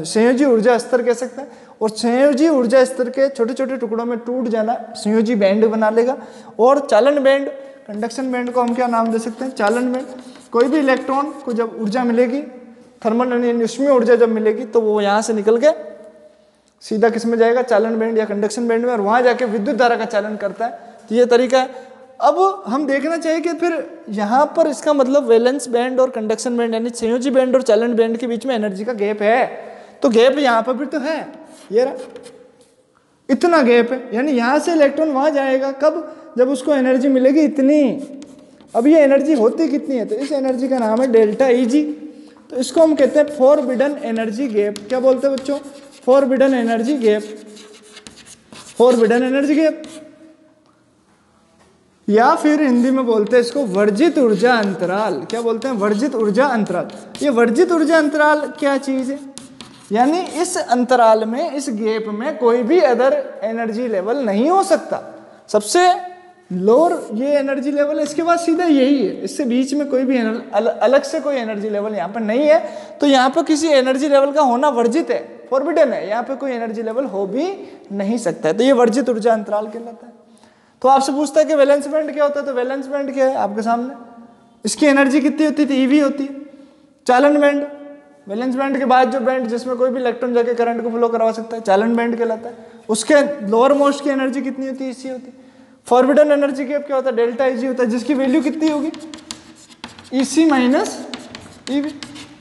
संयोजी ऊर्जा स्तर कह सकते हैं। और संयोजी ऊर्जा स्तर के छोटे छोटे टुकड़ों में टूट जाना संयोजी बैंड बना लेगा। और चालन बैंड, कंडक्शन बैंड को हम क्या नाम दे सकते हैं? चालन बैंड। कोई भी इलेक्ट्रॉन को जब ऊर्जा मिलेगी, थर्मल उसमें ऊर्जा जब मिलेगी तो वो यहाँ से निकल के सीधा किस में जाएगा? चालन बैंड या कंडक्शन बैंड में, और वहाँ जाके विद्युत धारा का चालन करता है। तो ये तरीका है। अब हम देखना चाहिए कि फिर यहाँ पर इसका मतलब वैलेंस बैंड और कंडक्शन बैंड यानी संयोजी बैंड और चालन बैंड के बीच में एनर्जी का गैप है। तो गैप यहाँ पर भी तो है, ये रहा, इतना गैप है। यानी यहाँ से इलेक्ट्रॉन वहाँ जाएगा कब? जब उसको एनर्जी मिलेगी इतनी। अब ये एनर्जी होती कितनी है? तो इस एनर्जी का नाम है डेल्टा ईजी। तो इसको हम कहते हैं फॉरबिडन एनर्जी गैप। क्या बोलते हैं बच्चों? Forbidden energy gap. Forbidden energy gap, या फिर हिंदी में बोलते हैं इसको वर्जित ऊर्जा अंतराल। क्या बोलते हैं? वर्जित ऊर्जा अंतराल। ये वर्जित ऊर्जा अंतराल क्या चीज है? यानी इस अंतराल में, इस गैप में कोई भी अदर एनर्जी लेवल नहीं हो सकता। सबसे लोअर ये एनर्जी लेवल है, इसके बाद सीधा यही है, इससे बीच में कोई भी अलग से कोई एनर्जी लेवल यहाँ पर नहीं है। तो यहाँ पर किसी एनर्जी लेवल का होना वर्जित है, फॉरबिडन है, यहाँ पे कोई एनर्जी लेवल हो भी नहीं सकता है। तो ये वर्जित ऊर्जा अंतराल कहलाता है। तो आपसे पूछता है कि वैलेंस बैंड क्या होता है, तो वैलेंस बैंड क्या है आपके सामने, इसकी एनर्जी कितनी होती थी, ईवी होती है। चालन बैंड, वैलेंस बैंड के बाद जो बैंड जिसमें कोई भी इलेक्ट्रॉन जाके करंट को फ्लो करवा सकता है, चालन बैंड कहलाता है। उसके लोअर मोस्ट की एनर्जी कितनी होती है, इसी होती है। फॉरबिडन एनर्जी गैप क्या होता है, डेल्टा ईजी होता है, जिसकी वैल्यू कितनी होगी, ईसी माइनस ईवी।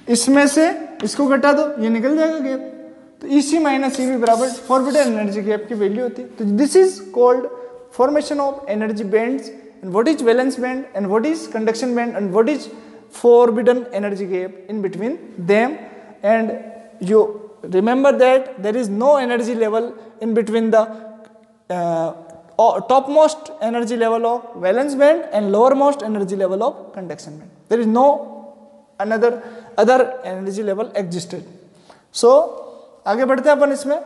इसमें से इसको घटा दो, ये निकल जाएगा गैप, तो ईसी माइनस ईवी बराबर फॉरबिडन एनर्जी गैप की वैल्यू होती है। तो this is called formation of energy bands, and what is valence band, and what is conduction band, and what is forbidden energy gap in between them. And you remember that there is no energy level in between the topmost energy level of valence band and lowermost energy level of conduction band. There is no other energy level existed. So आगे बढ़ते हैं अपन इसमें,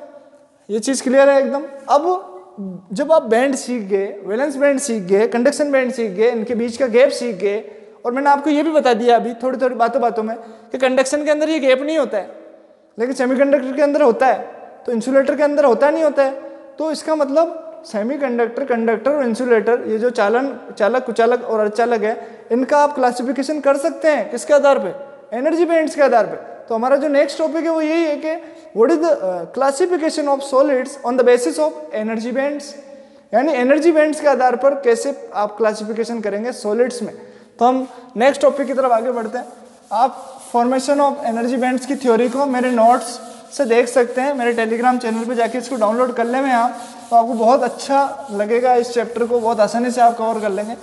ये चीज clear है एकदम। अब जब आप बैंड सीख गए, वैलेंस बैंड सीख गए, कंडक्शन बैंड सीख गए, इनके बीच का गैप सीख गए, और मैंने आपको ये भी बता दिया अभी थोड़ी थोड़ी बातों में कि कंडक्शन के अंदर ये गैप नहीं होता है, लेकिन सेमीकंडक्टर के अंदर होता है, तो इंसुलेटर के अंदर होता नहीं होता है। तो इसका मतलब सेमीकंडक्टर, कंडक्टर और इंसुलेटर, ये जो चालक, कुचालक और अर्धचालक है, इनका आप क्लासिफिकेशन कर सकते हैं किसके आधार पे, एनर्जी बैंड्स के आधार पे। तो हमारा जो नेक्स्ट टॉपिक है वो यही है कि what is the classification of solids on the basis of energy bands, यानी एनर्जी बैंड्स के आधार पर कैसे आप क्लासिफिकेशन करेंगे सॉलिड्स में। तो हम नेक्स्ट टॉपिक की तरफ आगे बढ़ते हैं। आप फॉर्मेशन ऑफ एनर्जी बैंड्स की थ्योरी को मेरे नोट्स से देख सकते हैं, मेरे टेलीग्राम चैनल पे जाके इसको डाउनलोड कर लें आप, तो आपको बहुत अच्छा लगेगा। इस चैप्टर को बहुत आसानी से आप कवर कर लेंगे,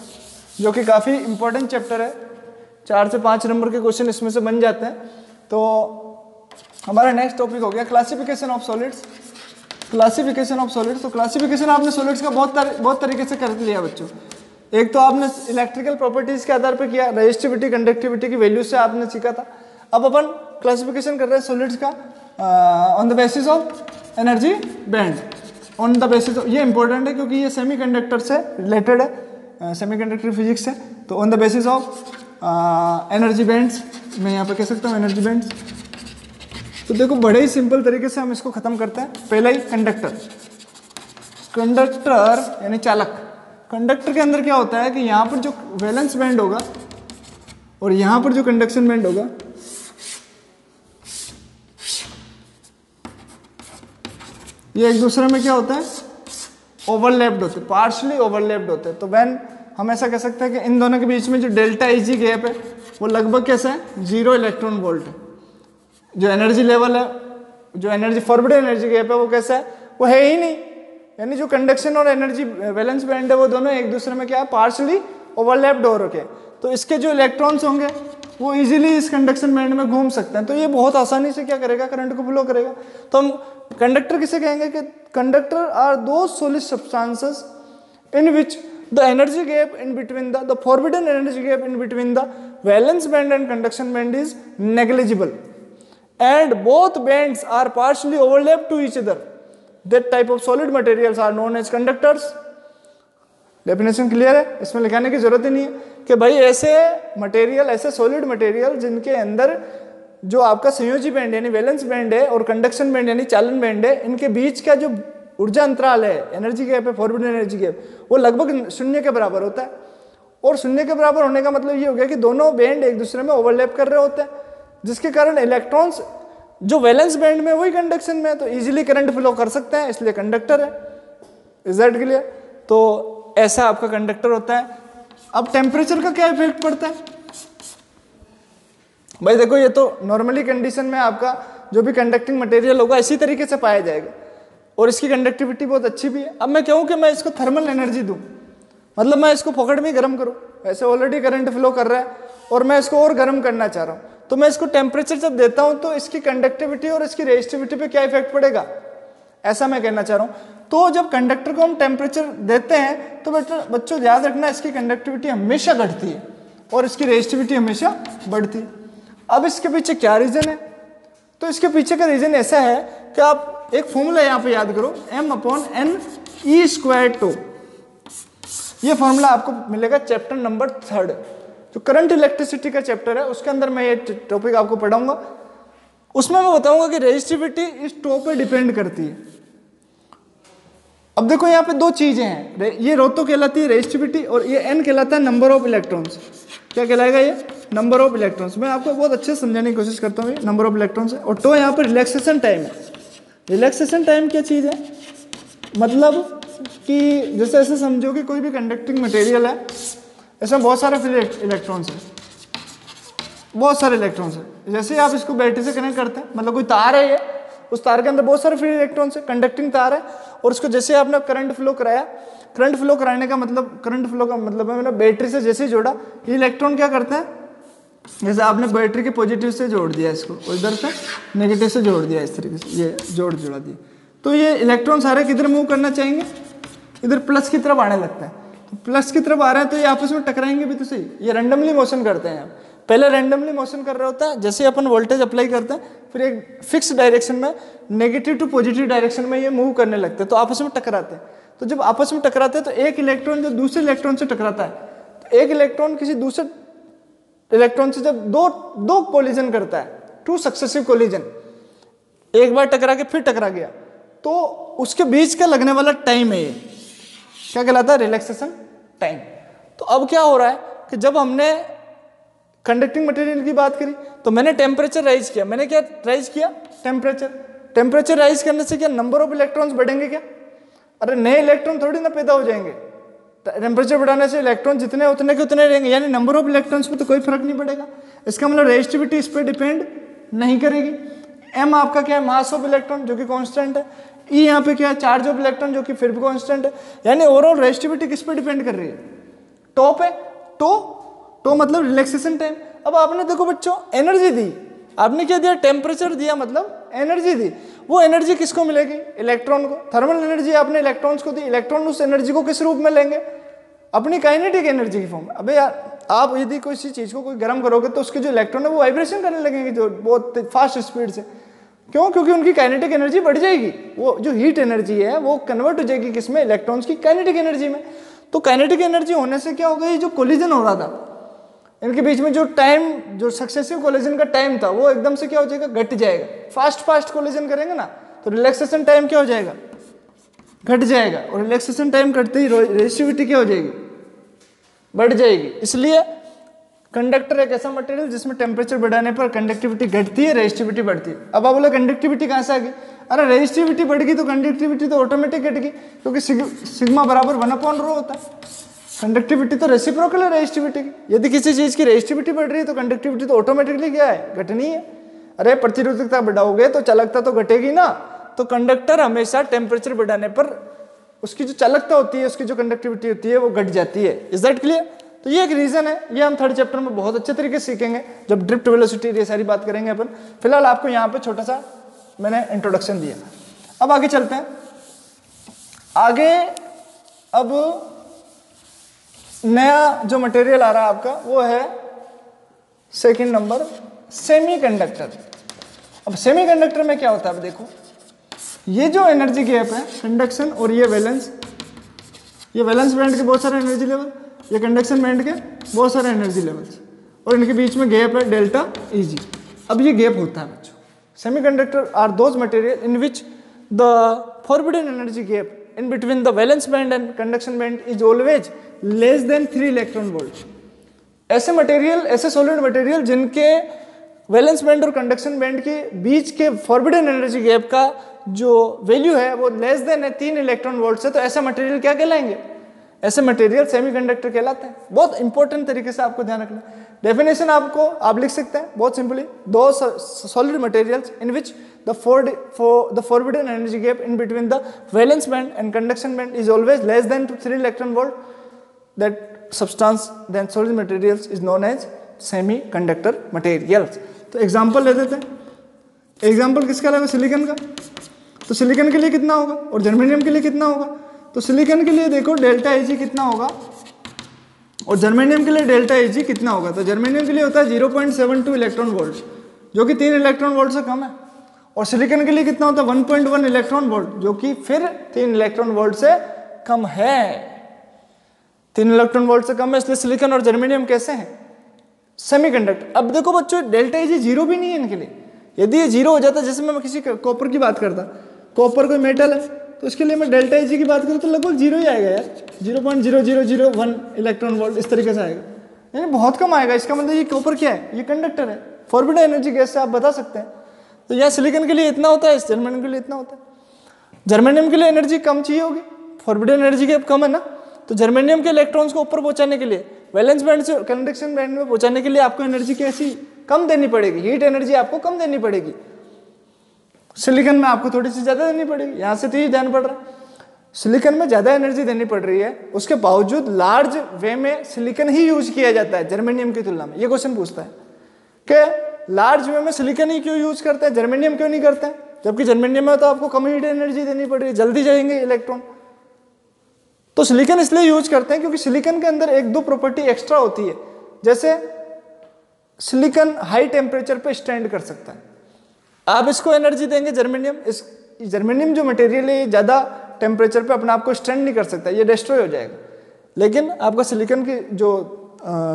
जो कि काफ़ी इंपॉर्टेंट चैप्टर है, 4 से 5 नंबर के क्वेश्चन इसमें से बन जाते हैं। तो हमारा नेक्स्ट टॉपिक हो गया classification of solids. Classification of solids, तो क्लासिफिकेशन आपने सॉलिड्स का बहुत तरीके से कर लिया बच्चों। एक तो आपने इलेक्ट्रिकल प्रॉपर्टीज के आधार पर किया, रेजिस्टिविटी, कंडक्टिविटी की वैल्यू से आपने सीखा था। अब अपन क्लासिफिकेशन कर रहे हैं सॉलिड्स का on the basis of energy band, on the basis of, ये इंपॉर्टेंट है क्योंकि ये सेमीकंडक्टर से रिलेटेड है, सेमीकंडक्टर फिजिक्स से। तो on the basis of energy bands, मैं यहाँ पे कह सकता हूँ एनर्जी बैंड्स। तो देखो बड़े ही सिंपल तरीके से हम इसको खत्म करते हैं। पहला ही कंडक्टर यानी चालक। कंडक्टर के अंदर क्या होता है कि यहाँ पर जो वैलेंस बैंड होगा और यहाँ पर जो कंडक्शन बैंड होगा, ये एक दूसरे में क्या होता है, ओवरलैप्ड होते हैं, पार्शली ओवरलैप्ड होते हैं। तो व्हेन हम ऐसा कह सकते हैं कि इन दोनों के बीच में जो डेल्टा ईजी गैप है वो लगभग कैसा है, 0 इलेक्ट्रॉन वोल्ट है। जो एनर्जी लेवल है, जो एनर्जी फॉरवर्ड एनर्जी गैप है वो कैसा है, वो है ही नहीं। यानी जो कंडक्शन और एनर्जी वैलेंस बैंड है वो दोनों एक दूसरे में क्या है, पार्शली ओवरलैप्ड हो रखे। तो इसके जो इलेक्ट्रॉन्स होंगे वो इजीली इस कंडक्शन बैंड में घूम सकते हैं। तो ये बहुत आसानी से क्या करेगा, करंट को फ्लो करेगा। तो हम कंडक्टर किसे कहेंगे कि कंडक्टर आर दो solid substances in which the energy gap in between the forbidden energy gap in between the valence band and conduction band is negligible, and both bands are partially overlapped to each other. That type of solid materials are known as conductors. Definition clear है, इसमें लिखाने की जरूरत ही नहीं है कि भाई ऐसे मटेरियल, ऐसे सॉलिड मटेरियल जिनके अंदर जो आपका संयोजी बैंड यानी वैलेंस बैंड है और कंडक्शन बैंड यानी चालन बैंड है, इनके बीच का जो ऊर्जा अंतराल है, एनर्जी गैप है, फॉरवर्ड एनर्जी गैप, वो लगभग 0 के बराबर होता है। और 0 के बराबर होने का मतलब ये हो गया कि दोनों बैंड एक दूसरे में ओवरलैप कर रहे होते हैं, जिसके कारण इलेक्ट्रॉन्स जो वैलेंस बैंड में वही कंडक्शन में है, तो इजीली करंट फ्लो कर सकते हैं, इसलिए कंडक्टर है। Is that clear? तो ऐसा आपका कंडक्टर होता है। अब टेम्परेचर का क्या इफेक्ट पड़ता है भाई? देखो ये तो नॉर्मली कंडीशन में आपका जो भी कंडक्टिंग मटेरियल होगा इसी तरीके से पाया जाएगा और इसकी कंडक्टिविटी बहुत अच्छी भी है। अब मैं कहूँ कि मैं इसको थर्मल एनर्जी दूँ, मतलब मैं इसको पकड़ में गर्म करूँ, ऐसे ऑलरेडी करंट फ्लो कर रहा है और मैं इसको और गर्म करना चाह रहा हूँ, तो मैं इसको टेम्परेचर जब देता हूँ तो इसकी कंडक्टिविटी और इसकी रेजिस्टिविटी पे क्या इफेक्ट पड़ेगा, ऐसा मैं कहना चाह रहा हूँ। तो जब कंडक्टर को हम टेम्परेचर देते हैं तो बच्चों याद रखना इसकी कंडक्टिविटी हमेशा घटती है और इसकी रेजिस्टिविटी हमेशा बढ़ती है। अब इसके पीछे क्या रीजन है? तो इसके पीछे का रीजन ऐसा है कि आप एक फॉर्मूला यहाँ पे याद करो, m/n/e². ये फॉर्मूला आपको मिलेगा चैप्टर नंबर 3, जो करंट इलेक्ट्रिसिटी का चैप्टर है, उसके अंदर मैं ये टॉपिक आपको पढ़ाऊंगा. उसमें मैं बताऊंगा कि रेजिस्टिविटी इस टो पे डिपेंड करती है. अब देखो यहाँ पे दो चीजें हैं, ये रो तो कहलाती है रेजिस्टिविटी और ये n कहलाता है नंबर ऑफ इलेक्ट्रॉन्स. क्या कहलाएगा ये? Number of electrons. मैं आपको बहुत अच्छे से समझाने की कोशिश करता हूँ. ये नंबर ऑफ इलेक्ट्रॉन्स है. और टो यहाँ पर रिलैक्सेशन टाइम है. रिलैक्सेशन टाइम क्या चीज़ है? मतलब कि जैसे ऐसे समझो कि कोई भी कंडक्टिंग मटेरियल है, इसमें बहुत सारे फ्री इलेक्ट्रॉन्स हैं, बहुत सारे इलेक्ट्रॉन्स हैं. जैसे आप इसको बैटरी से कनेक्ट करते हैं, मतलब कोई तार है, ये उस तार के अंदर बहुत सारे फ्री इलेक्ट्रॉन्स है, कंडक्टिंग तार है, और उसको जैसे आपने करंट फ्लो कराया, करंट फ्लो कराने का मतलब, करंट फ्लो का मतलब है मैंने बैटरी से जैसे ही जोड़ा, ये इलेक्ट्रॉन क्या करते हैं, जैसे आपने बैटरी के पॉजिटिव से जोड़ दिया इसको और इधर से नेगेटिव से जोड़ दिया, इस तरीके से ये जोड़ा दिया, तो ये इलेक्ट्रॉन सारे किधर मूव करना चाहेंगे? इधर प्लस की तरफ आने लगता है. तो प्लस की तरफ आ रहे हैं तो ये आपस में टकराएंगे भी तो सही. ये रैंडमली मोशन करते हैं. पहले रैंडमली मोशन कर रहा होता है, जैसे अपन वोल्टेज अप्लाई करते हैं, फिर एक फिक्स डायरेक्शन में, नेगेटिव टू पॉजिटिव डायरेक्शन में ये मूव करने लगते हैं, तो आपस में टकराते हैं. तो जब आपस में टकराते हैं तो एक इलेक्ट्रॉन जो दूसरे इलेक्ट्रॉन से टकराता है, तो एक इलेक्ट्रॉन किसी दूसरे इलेक्ट्रॉन से जब दो कोलिजन करता है, 2 सक्सेसिव कोलिजन, एक बार टकरा के फिर टकरा गया, तो उसके बीच का लगने वाला टाइम है ये, क्या कहलाता है? Relaxation time. तो अब क्या हो रहा है कि जब हमने कंडक्टिंग मटेरियल की बात करी तो मैंने टेम्परेचर राइज किया. मैंने क्या राइज किया? टेम्परेचर राइज करने से क्या नंबर ऑफ इलेक्ट्रॉन्स बढ़ेंगे क्या? अरे नए इलेक्ट्रॉन थोड़ी ना पैदा हो जाएंगे. टेम्परेचर बढ़ाने से इलेक्ट्रॉन जितने उतने के उतने रहेंगे, यानी नंबर ऑफ इलेक्ट्रॉन्स पे तो कोई फर्क नहीं पड़ेगा. इसका मतलब रेजिस्टिविटी इस पर डिपेंड नहीं करेगी. m आपका क्या है? मास ऑफ इलेक्ट्रॉन, जो कि कांस्टेंट है. E यहाँ पे क्या है? चार्ज ऑफ इलेक्ट्रॉन, जो कि फिर भी कांस्टेंट है. यानी ओवरऑल रेजिस्टिविटी किस पे डिपेंड कर रही है? टो पे. टो मतलब रिलैक्सेशन टाइम. अब आपने देखो बच्चों एनर्जी दी, आपने क्या दिया? टेम्परेचर दिया, मतलब एनर्जी दी. वो एनर्जी किसको मिलेगी? इलेक्ट्रॉन को. थर्मल एनर्जी आपने इलेक्ट्रॉन्स को दी, इलेक्ट्रॉन उस एनर्जी को किस रूप में लेंगे? अपनी काइनेटिक एनर्जी की फॉर्म. अबे यार, आप यदि किसी चीज को कोई गर्म करोगे तो उसके जो इलेक्ट्रॉन है वो वाइब्रेशन करने लगेंगे, जो बहुत फास्ट स्पीड से. क्यों? क्योंकि उनकी काइनेटिक एनर्जी बढ़ जाएगी. वो जो हीट एनर्जी है वो कन्वर्ट हो जाएगी किसमें? इलेक्ट्रॉन्स की काइनेटिक एनर्जी में. तो काइनेटिक एनर्जी होने से क्या होगा? ये जो कोलिजन हो रहा था इनके बीच में, जो टाइम, जो सक्सेसिव कोलिजन का टाइम था, वो एकदम से क्या हो जाएगा? घट जाएगा. फास्ट कोलिजन करेंगे ना तो रिलैक्सेशन टाइम क्या हो जाएगा? घट जाएगा. और रिलैक्सेशन टाइम घटते ही रेजिस्टिविटी क्या हो जाएगी? बढ़ जाएगी. इसलिए कंडक्टर एक ऐसा मटेरियल जिसमें टेम्परेचर बढ़ाने पर कंडक्टिविटी घटती है, रेजिस्टिविटी बढ़ती है. अब आप बोले कंडक्टिविटी कहाँ से आ गई? अरे रेजिस्टिविटी बढ़ गई तो कंडक्टिविटी तो ऑटोमेटिक घट गई, क्योंकि सिग्मा बराबर 1/ρ होता है. कंडक्टिविटी तो रेसिप्रोकल है रेजिस्टिविटी की. यदि किसी चीज की रेजिस्टिविटी बढ़ रही है तो कंडक्टिविटी तो ऑटोमेटिकली क्या है? घटनी है. अरे प्रतिरोधकता बढ़ाओगे तो चालकता तो घटेगी ना. तो कंडक्टर हमेशा टेम्परेचर बढ़ाने पर उसकी जो चालकता होती है, उसकी जो कंडक्टिविटी होती है वो घट जाती है. Is that clear? तो ये एक रीजन है. ये हम 3rd चैप्टर में बहुत अच्छे तरीके से सीखेंगे जब ड्रिफ्ट वेलोसिटी ये सारी बात करेंगे अपन. फिलहाल आपको यहाँ पे छोटा सा मैंने इंट्रोडक्शन दिया. अब आगे चलते हैं. आगे अब नया जो मटेरियल आ रहा है आपका वो है सेकंड नंबर, सेमीकंडक्टर. अब सेमीकंडक्टर में क्या होता है? अब देखो, ये जो एनर्जी गैप है, कंडक्शन और ये वैलेंस बैंड के बहुत सारे एनर्जी लेवल, ये कंडक्शन बैंड के बहुत सारे एनर्जी लेवल्स, और इनके बीच में गैप है डेल्टा Eg. अब ये गैप होता है बच्चों. Semiconductor are those material in which the forbidden energy gap in between the valence band and conduction band is always less than 3 electron volt. ऐसे मटेरियल, ऐसे सॉलिड मटेरियल जिनके valence band और conduction band के बीच के forbidden energy gap का जो value है वो लेस देन है 3 इलेक्ट्रॉन वोल्ट से, तो ऐसे मटेरियल क्या कहलाएंगे? ऐसे मटेरियल सेमीकंडक्टर कहलाते हैं. बहुत इंपॉर्टेंट तरीके से आपको ध्यान रखना. डेफिनेशन आपको आप लिख सकते हैं बहुत सिंपली, दो solid materials in which the forbidden energy gap in between the valence band and conduction band is always less than 3 electron volt. That substance, then solid materials, is known as semiconductor materials. तो example ले देते हैं. Example किसका लेगा? Silicon का. तो silicon के लिए कितना होगा और जर्मेनियम के लिए कितना होगा? तो सिलिकॉन के लिए देखो डेल्टा Eg कितना होगा और जर्मेनियम के लिए डेल्टा Eg कितना होगा. तो जर्मेनियम के लिए होता है 0.72 इलेक्ट्रॉन वोल्ट, जो कि 3 इलेक्ट्रॉन वोल्ट से कम है. और सिलिकॉन के लिए कितना होता है 1.1 इलेक्ट्रॉन वोल्ट, जो कि फिर 3 इलेक्ट्रॉन वोल्ट से कम है। 3 इलेक्ट्रॉन वोल्ट से कम है, इसलिए सिलिकॉन और जर्मेनियम कैसे हैं? सेमीकंडक्टर। अब देखो बच्चों, डेल्टा Eg जीरो भी नहीं है इनके लिए। यदि ये जीरो हो जाता, जैसे मैं किसी कॉपर की बात करता, कॉपर कोई मेटल है तो उसके लिए मैं डेल्टा Eg की बात करूँ तो लगभग जीरो ही आएगा यार, 0.0001 इलेक्ट्रॉन वोल्ट इस तरीके से आएगा, यानी बहुत कम आएगा। इसका मतलब ये कॉपर क्या है? ये कंडक्टर है, फॉरबिडन एनर्जी गैस से आप बता सकते हैं। तो यहाँ सिलिकॉन के लिए इतना होता है, इस जर्मेनियम के लिए इतना होता है। जर्मेनियम के लिए एनर्जी कम चाहिए होगी, फॉरबिडन एनर्जी गैप कम है ना, तो जर्मेनियम के इलेक्ट्रॉन्स को ऊपर पहुंचाने के लिए, वैलेंस बैंड से कंडक्शन बैंड में पहुंचाने के लिए आपको एनर्जी कैसी कम देनी पड़ेगी, हीट एनर्जी आपको कम देनी पड़ेगी। सिलिकॉन में आपको थोड़ी सी ज्यादा देनी पड़ेगी, यहां से तो ये ध्यान पड़ रहा है। सिलिकॉन में ज्यादा एनर्जी देनी पड़ रही है, उसके बावजूद लार्ज वे में सिलिकॉन ही यूज किया जाता है जर्मेनियम की तुलना में। ये क्वेश्चन पूछता है कि लार्ज वे में सिलिकॉन ही क्यों यूज करते हैं, जर्मेनियम क्यों नहीं करते हैं, जबकि जर्मेनियम में तो आपको कम हीट एनर्जी देनी पड़ रही है, जल्दी जाएंगे इलेक्ट्रॉन। तो सिलिकॉन इसलिए यूज करते हैं क्योंकि सिलिकॉन के अंदर एक दो प्रॉपर्टी एक्स्ट्रा होती है, जैसे सिलिकॉन हाई टेम्परेचर पे स्टैंड कर सकता है। आप इसको एनर्जी देंगे जर्मेनियम, इस जर्मेनियम जो मटेरियल है ज्यादा टेम्परेचर पे अपने आप को स्टैंड नहीं कर सकता, ये डिस्ट्रॉय हो जाएगा। लेकिन आपका सिलिकॉन की जो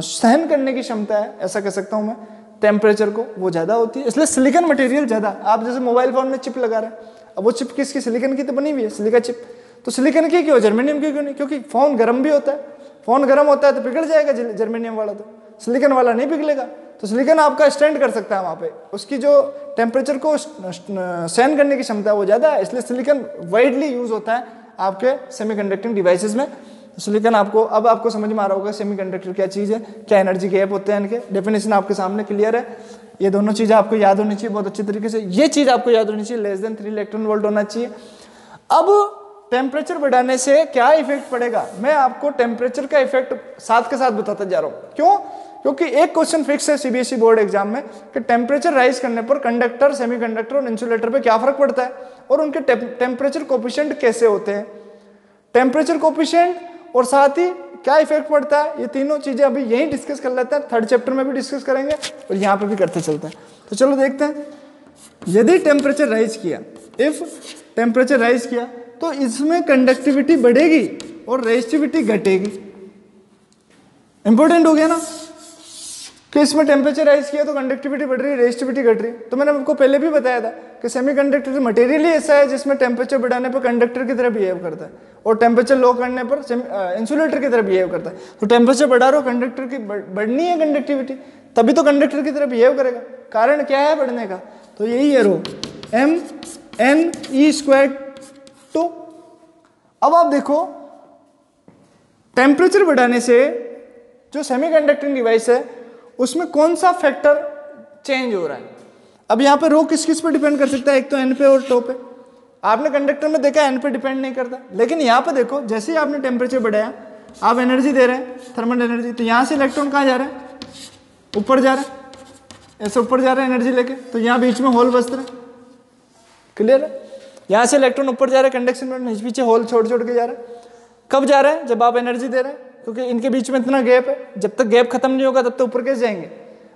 सहन करने की क्षमता है, ऐसा कह सकता हूं मैं, टेम्परेचर को, वो ज्यादा होती है, इसलिए सिलिकॉन मटेरियल ज्यादा। आप जैसे मोबाइल फोन में चिप लगा रहे हैं, अब वो चिप किसकी? सिलिकॉन की तो बनी हुई है, सिलिका चिप। तो सिलिकॉन की क्यों, जर्मेनियम की क्यों नहीं? क्योंकि फोन गर्म भी होता है, फोन गर्म होता है तो पिघल जाएगा जर्मेनियम वाला, तो सिलिकॉन वाला नहीं पिघलेगा। तो सिलिकॉन आपका स्टैंड कर सकता है वहां पे, उसकी जो टेम्परेचर को सहन करने की क्षमता है वो ज्यादा है, इसलिए सिलिकॉन वाइडली यूज होता है आपके सेमीकंडक्टिंग डिवाइसेस में। तो सिलिकॉन आपको, अब आपको समझ में आ रहा होगा सेमीकंडक्टर क्या चीज है, क्या एनर्जी गैप होते हैं, इनके डेफिनेशन आपके सामने क्लियर है। ये दोनों चीजें आपको याद होनी चाहिए बहुत अच्छे तरीके से। ये चीज आपको याद होनी चाहिए, लेस देन 3 इलेक्ट्रॉन वोल्ट होना चाहिए। अब टेम्परेचर बढ़ाने से क्या इफेक्ट पड़ेगा, मैं आपको टेम्परेचर का इफेक्ट साथ के साथ बताता जा रहा हूं। क्यों? क्योंकि एक क्वेश्चन फिक्स है सीबीएसई बोर्ड एग्जाम में कि टेम्परेचर राइज करने पर कंडक्टर, सेमीकंडक्टर और इंसुलेटर पे क्या फर्क पड़ता है, और उनके टेम्परेचर कोफिशिएंट कैसे होते हैं, टेम्परेचर कोफिशिएंट और साथ ही क्या इफेक्ट पड़ता है। ये तीनों चीजें अभी यही डिस्कस कर लेते हैं, 3rd चैप्टर में भी डिस्कस करेंगे और यहाँ पे भी करते चलते हैं। तो चलो देखते हैं, यदि टेम्परेचर राइज किया, इफ टेम्परेचर राइज किया तो इसमें कंडक्टिविटी बढ़ेगी और रेजिस्टिविटी घटेगी। इंपॉर्टेंट हो गया ना कि इसमें टेम्परेचर राइज किया तो कंडक्टिविटी बढ़ रही है, रेजिस्टिविटी घट रही है। तो मैंने आपको पहले भी बताया था कि सेमीकंडक्टर मटेरियल ही ऐसा है जिसमें टेम्परेचर बढ़ाने पर कंडक्टर की तरह बिहेव करता है और टेम्परेचर लो करने पर इंसुलेटर की तरह बिहेव करता है। तो टेम्परेचर बढ़ा रहे हो, कंडक्टर की बढ़नी है कंडक्टिविटी, तभी तो कंडक्टर की तरह बिहेव करेगा। कारण क्या है बढ़ने का? तो यही है रो mne²। तो अब आप देखो, टेम्परेचर बढ़ाने से जो सेमीकंडक्टिंग डिवाइस है उसमें कौन सा फैक्टर चेंज हो रहा है। अब यहाँ पे रो किस किस पे डिपेंड कर सकता है, एक तो एन पे और टो पे। आपने कंडक्टर में देखा एन पे डिपेंड नहीं करता, लेकिन यहाँ पे देखो जैसे ही आपने टेम्परेचर बढ़ाया, आप एनर्जी दे रहे हैं, थर्मल एनर्जी, तो यहाँ से इलेक्ट्रॉन कहाँ जा रहा है? ऊपर जा रहा है, ऐसे ऊपर जा रहा है एनर्जी लेके, तो यहाँ बीच में होल बसते रहे। क्लियर है? यहाँ से इलेक्ट्रॉन ऊपर जा रहा है कंडक्शन में, पीछे होल छोड़ छोड़ के जा रहा है। कब जा रहा है? जब आप एनर्जी दे रहे हैं, क्योंकि इनके बीच में इतना गैप है, जब तक गैप खत्म नहीं होगा तब तक ऊपर कैसे जाएंगे?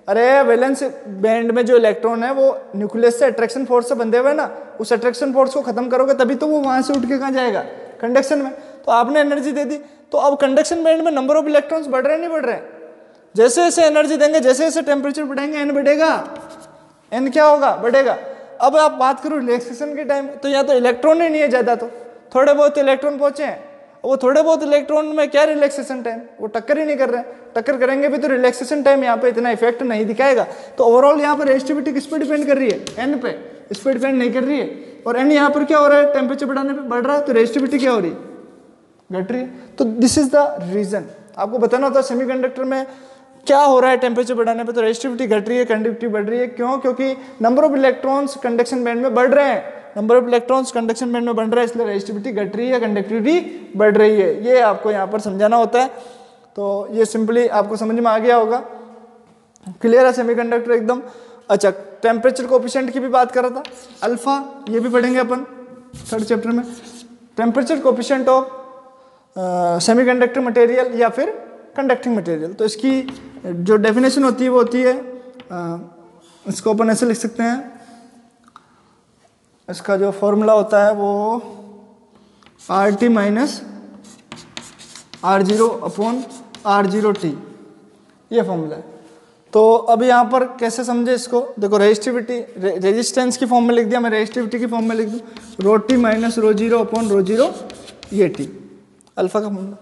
अरे वैलेंस बैंड में जो इलेक्ट्रॉन है वो न्यूक्लियस से अट्रैक्शन फोर्स से बंधे हुए ना, उस अट्रैक्शन फोर्स को खत्म करोगे तभी तो वो वहां से उठ के कहाँ जाएगा? कंडक्शन में। तो आपने एनर्जी दे दी, तो अब कंडक्शन बैंड में नंबर ऑफ इलेक्ट्रॉन्स बढ़ रहे नहीं बढ़ रहे? जैसे जैसे एनर्जी देंगे, जैसे जैसे टेम्परेचर बढ़ाएंगे, एन बढ़ेगा। एन क्या होगा? बढ़ेगा। अब आप बात करो रिलैक्सेशन के टाइम, तो यहाँ तो इलेक्ट्रॉन ही नहीं है ज्यादा, तो थोड़े बहुत इलेक्ट्रॉन पहुंचे हैं, वो थोड़े बहुत इलेक्ट्रॉन में क्या रिलैक्सेशन टाइम, वो टक्कर ही नहीं कर रहे हैं। टक्कर करेंगे भी तो रिलैक्सेशन टाइम यहाँ पे इतना इफेक्ट नहीं दिखाएगा। तो ओवरऑल यहाँ पर रेजिस्टिविटी किस पे डिपेंड कर रही है? एन पे, इस पे डिपेंड नहीं कर रही है। और एन यहाँ पर क्या हो रहा है? टेम्परेचर बढ़ाने पे बढ़ रहा है, तो रेजिस्टिविटी क्या हो रही है? घट रही है। तो दिस इज द रीजन। आपको बताना होता है सेमीकंडक्टर में क्या हो रहा है टेम्परेचर बढ़ाने पे, तो रेजिस्टिविटी घट रही है, कंडक्टिविटी बढ़ रही है। क्यों? क्योंकि number of electrons conduction band में बढ़ रहे हैं, number of electrons conduction band में बढ़ रहा है, इसलिए रेजिस्टिविटी घट रही है, कंडक्टिविटी बढ़ रही है। ये आपको यहाँ पर समझाना होता है। तो ये सिंपली आपको समझ में आ गया होगा। क्लियर है सेमीकंडक्टर एकदम? अच्छा, टेम्परेचर कोफिशिएंट की भी बात कर रहा था, अल्फा, ये भी पढ़ेंगे अपन 3rd चैप्टर में। Temperature coefficient of semiconductor material या फिर कंडक्टिंग मटेरियल। तो इसकी जो डेफिनेशन होती है वो होती है, इसको अपन ऐसे लिख सकते हैं, इसका जो फॉर्मूला होता है वो RT minus R0 upon R0T, ये फॉर्मूला है। तो अब यहाँ पर कैसे समझे इसको, देखो रेजिस्टिविटी, रेजिस्टेंस की फॉर्म में लिख दिया, मैं रेजिस्टिविटी की फॉर्म में लिख दूँ ρT माइनस ρ0 अपॉन ρ0, ये T अल्फा का फॉर्मूला।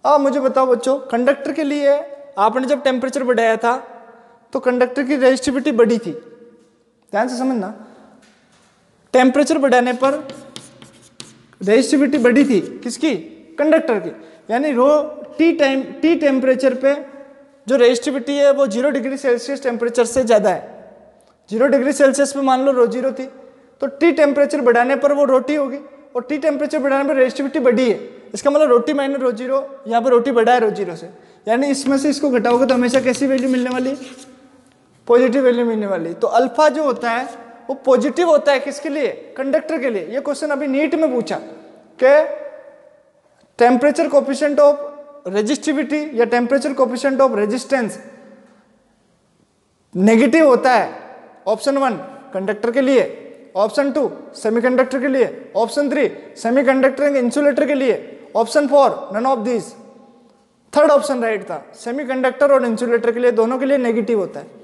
अब मुझे बताओ बच्चों, कंडक्टर के लिए आपने जब टेम्परेचर बढ़ाया था तो कंडक्टर की रेजिस्टिविटी बढ़ी थी, ध्यान से समझना, टेम्परेचर बढ़ाने पर रेजिस्टिविटी बढ़ी थी, किसकी, कंडक्टर की, यानी टी टेम्परेचर पे जो रेजिस्टिविटी है वो 0 डिग्री सेल्सियस टेम्परेचर से ज़्यादा है। 0 डिग्री सेल्सियस पे मान लो ρ0 थी, तो टी टेम्परेचर बढ़ाने पर वो ρT होगी, और टी टेम्परेचर बढ़ाने पर रेजिस्टिविटी बढ़ी है, इसका मतलब ρT माइनस ρ0, यहाँ पर ρT बढ़ा है ρ0 से, यानी इसमें से इसको घटाओगे तो हमेशा कैसी वैल्यू मिलने वाली, पॉजिटिव वैल्यू मिलने वाली। तो अल्फा जो होता है वो पॉजिटिव होता है, किसके लिए, कंडक्टर के लिए। ये क्वेश्चन अभी नीट में पूछा कि टेम्परेचर कोफिशिएंट ऑफ रेजिस्टिविटी या temperature coefficient of resistance negative होता है, ऑप्शन 1 कंडक्टर के लिए, ऑप्शन 2 सेमीकंडक्टर के लिए, ऑप्शन 3 सेमीकंडक्टर एंड इंसुलेटर के लिए, option 4 none of this. Third option right था, सेमीकंडक्टर और इंसुलेटर के लिए दोनों के लिए नेगेटिव होता है।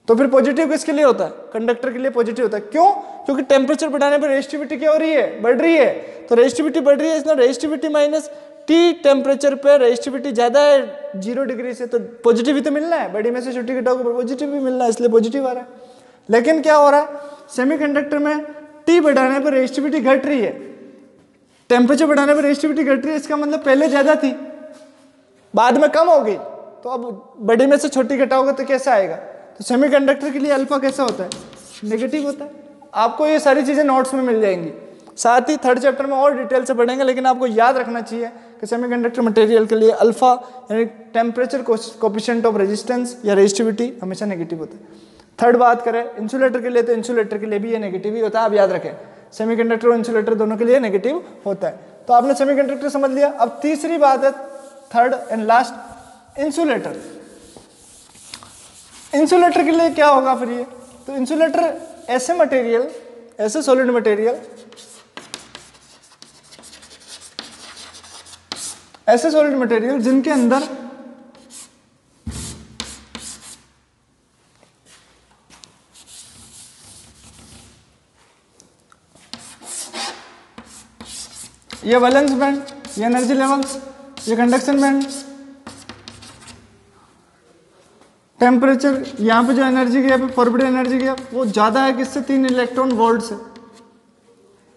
तो फिर पॉजिटिव किसके लिए होता है, कंडक्टर के लिए पॉजिटिव होता है। क्यों, क्योंकि टेम्परेचर बढ़ाने पर रेजिस्टिविटी क्या हो रही है, बढ़ रही है, तो रेजिस्टिविटी बढ़ रही है, इसलिए रेजिस्टिविटी माइनस टी टेम्परेचर पे रेजिस्टिविटी ज्यादा है 0 डिग्री से, तो पॉजिटिव ही तो मिलना है, बड़ी में से छोटी घटाओगे पॉजिटिव भी मिलना है, इसलिए पॉजिटिव आ रहा है। लेकिन क्या हो रहा है, सेमीकंडक्टर में टी बढ़ाने पर रेजिस्टिविटी घट रही है, टेम्परेचर बढ़ाने पर रेजिस्टिविटी घट रही है, इसका मतलब पहले ज्यादा थी बाद में कम हो गई, तो अब बड़ी में से छोटी घटाओगे तो कैसा आएगा, तो सेमीकंडक्टर के लिए अल्फा कैसा होता है, नेगेटिव होता है। आपको ये सारी चीजें नोट्स में मिल जाएंगी, साथ ही थर्ड चैप्टर में और डिटेल से पढ़ेंगे, लेकिन आपको याद रखना चाहिए कि सेमीकंडक्टर मटेरियल के लिए अल्फा यानी टेम्परेचर कोफिशिएंट ऑफ रेजिस्टेंस या रेजिस्टिविटी हमेशा नेगेटिव होता है। थर्ड बात करें इंसुलेटर के लिए, तो इंसुलेटर के लिए भी ये नेगेटिव ही होता है, आप याद रखें, सेमीकंडक्टर और इंसुलेटर दोनों के लिए नेगेटिव होता है। तो आपने सेमीकंडक्टर समझ लिया। अब तीसरी बात है, third and last, insulator. Insulator के लिए क्या होगा फिर ये, तो इंसुलेटर ऐसे मटेरियल, ऐसे सॉलिड मटेरियल, ऐसे सॉलिड मटेरियल जिनके अंदर ये वैलेंस बैंड, ये एनर्जी लेवल्स, ये कंडक्शन बैंड, टेम्परेचर, यहाँ पे जो एनर्जी गैप है, फॉरवर्ड एनर्जी गैप, वो ज़्यादा है किससे, 3 इलेक्ट्रॉन वोल्ट से।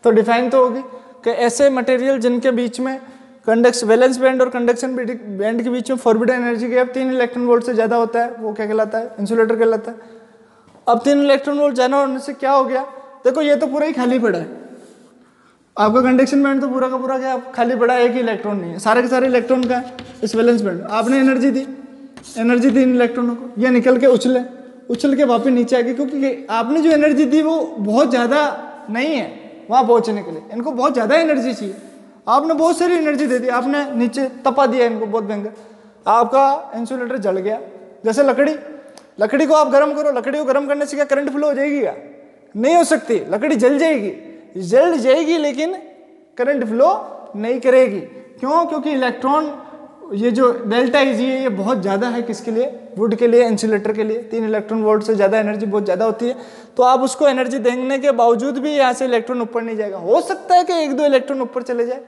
तो डिफाइन तो होगी कि ऐसे मटेरियल जिनके बीच में वैलेंस बैंड और कंडक्शन बैंड के बीच में forward energy gap 3 electron volt से ज़्यादा होता है, वो क्या कहलाता है, इंसुलेटर कहलाता है। अब 3 इलेक्ट्रॉन वोल्ट ज़्यादा होने से क्या हो गया, देखो ये तो पूरा ही खाली पड़ा है, आपका कंडक्शन बैंड तो पूरा का पूरा क्या खाली पड़ा है, एक ही इलेक्ट्रॉन नहीं है, सारे के सारे इलेक्ट्रॉन का है इस वैलेंस बैंड। आपने एनर्जी दी, एनर्जी दी इन इलेक्ट्रॉनों को, ये निकल के उछल के वापस नीचे आ गई, क्योंकि आपने जो एनर्जी दी वो बहुत ज़्यादा नहीं है वहाँ पहुँचने के लिए, इनको बहुत ज़्यादा एनर्जी चाहिए, आपने बहुत सारी एनर्जी दे दी, आपने नीचे तपा दिया इनको बहुत भयंकर, आपका इंसुलेटर जल गया। जैसे लकड़ी को आप गर्म करो, लकड़ी को गर्म करने से क्या करंट फ्लो हो जाएगी क्या, नहीं हो सकती, लकड़ी जल जाएगी लेकिन करंट फ्लो नहीं करेगी। क्यों, क्योंकि इलेक्ट्रॉन, ये जो डेल्टा इजी है ये बहुत ज़्यादा है, किसके लिए, वुड के लिए, इंसुलेटर के लिए 3 इलेक्ट्रॉन वोल्ट से ज़्यादा एनर्जी बहुत ज़्यादा होती है। तो आप उसको एनर्जी देने के बावजूद भी यहाँ से इलेक्ट्रॉन ऊपर नहीं जाएगा, हो सकता है कि 1-2 इलेक्ट्रॉन ऊपर चले जाए,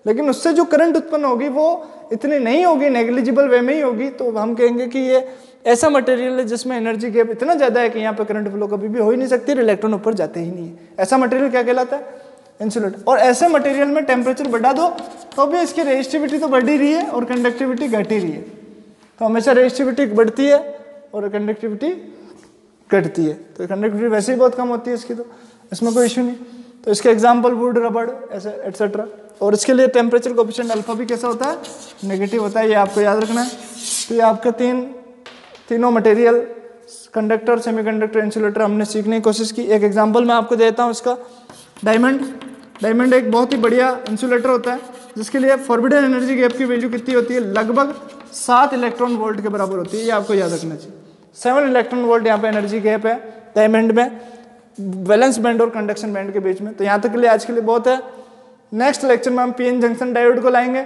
लेकिन उससे जो करंट उत्पन्न होगी वो इतनी नहीं होगी, नेग्लिजिबल वे में ही होगी। तो हम कहेंगे कि ये ऐसा मटेरियल है जिसमें एनर्जी गैप इतना ज़्यादा है कि यहाँ पर करंट फ्लो कभी भी हो ही नहीं सकती, इलेक्ट्रॉन ऊपर जाते ही नहीं है। ऐसा मटेरियल क्या कहलाता है, इंसुलेटर। और ऐसे मटेरियल में टेम्परेचर बढ़ा दो तो भी इसकी रेजिस्टिविटी तो बढ़ ही रही है और कंडक्टिविटी घट ही रही है, तो हमेशा रेजिस्टिविटी बढ़ती है और कंडक्टिविटी घटती है, तो कंडक्टिविटी वैसे ही बहुत कम होती है इसकी, तो इसमें कोई इशू नहीं। तो इसके एग्जाम्पल वुड, रबड़, ऐसे एटसेट्रा। और इसके लिए टेम्परेचर कोफिशिएंट अल्फा भी कैसा होता है, नेगेटिव होता है, ये आपको याद रखना है। तो ये आपके तीनों मटेरियल, कंडक्टर, सेमीकंडक्टर, इंसुलेटर हमने सीखने की कोशिश की। एक एग्जांपल मैं आपको देता हूँ इसका, डायमंड एक बहुत ही बढ़िया इंसुलेटर होता है जिसके लिए फॉरबिडन एनर्जी गैप की वैल्यू कितनी होती है, लगभग 7 इलेक्ट्रॉन वोल्ट के बराबर होती है, ये आपको याद रखना चाहिए। 7 इलेक्ट्रॉन वोल्ट यहाँ पे एनर्जी गैप है डायमंड में। वैलेंस बैंड और कंडक्शन बैंड के बीच में। तो यहाँ तक के लिए आज के लिए बहुत है। नेक्स्ट लेक्चर में हम पीएन जंक्शन डायोड को लाएंगे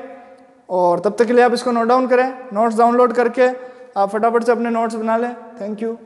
और तब तक के लिए आप इसको नोट डाउन करें। नोट्स डाउनलोड करके आप फटाफट से अपने नोट्स बना लें। Thank you.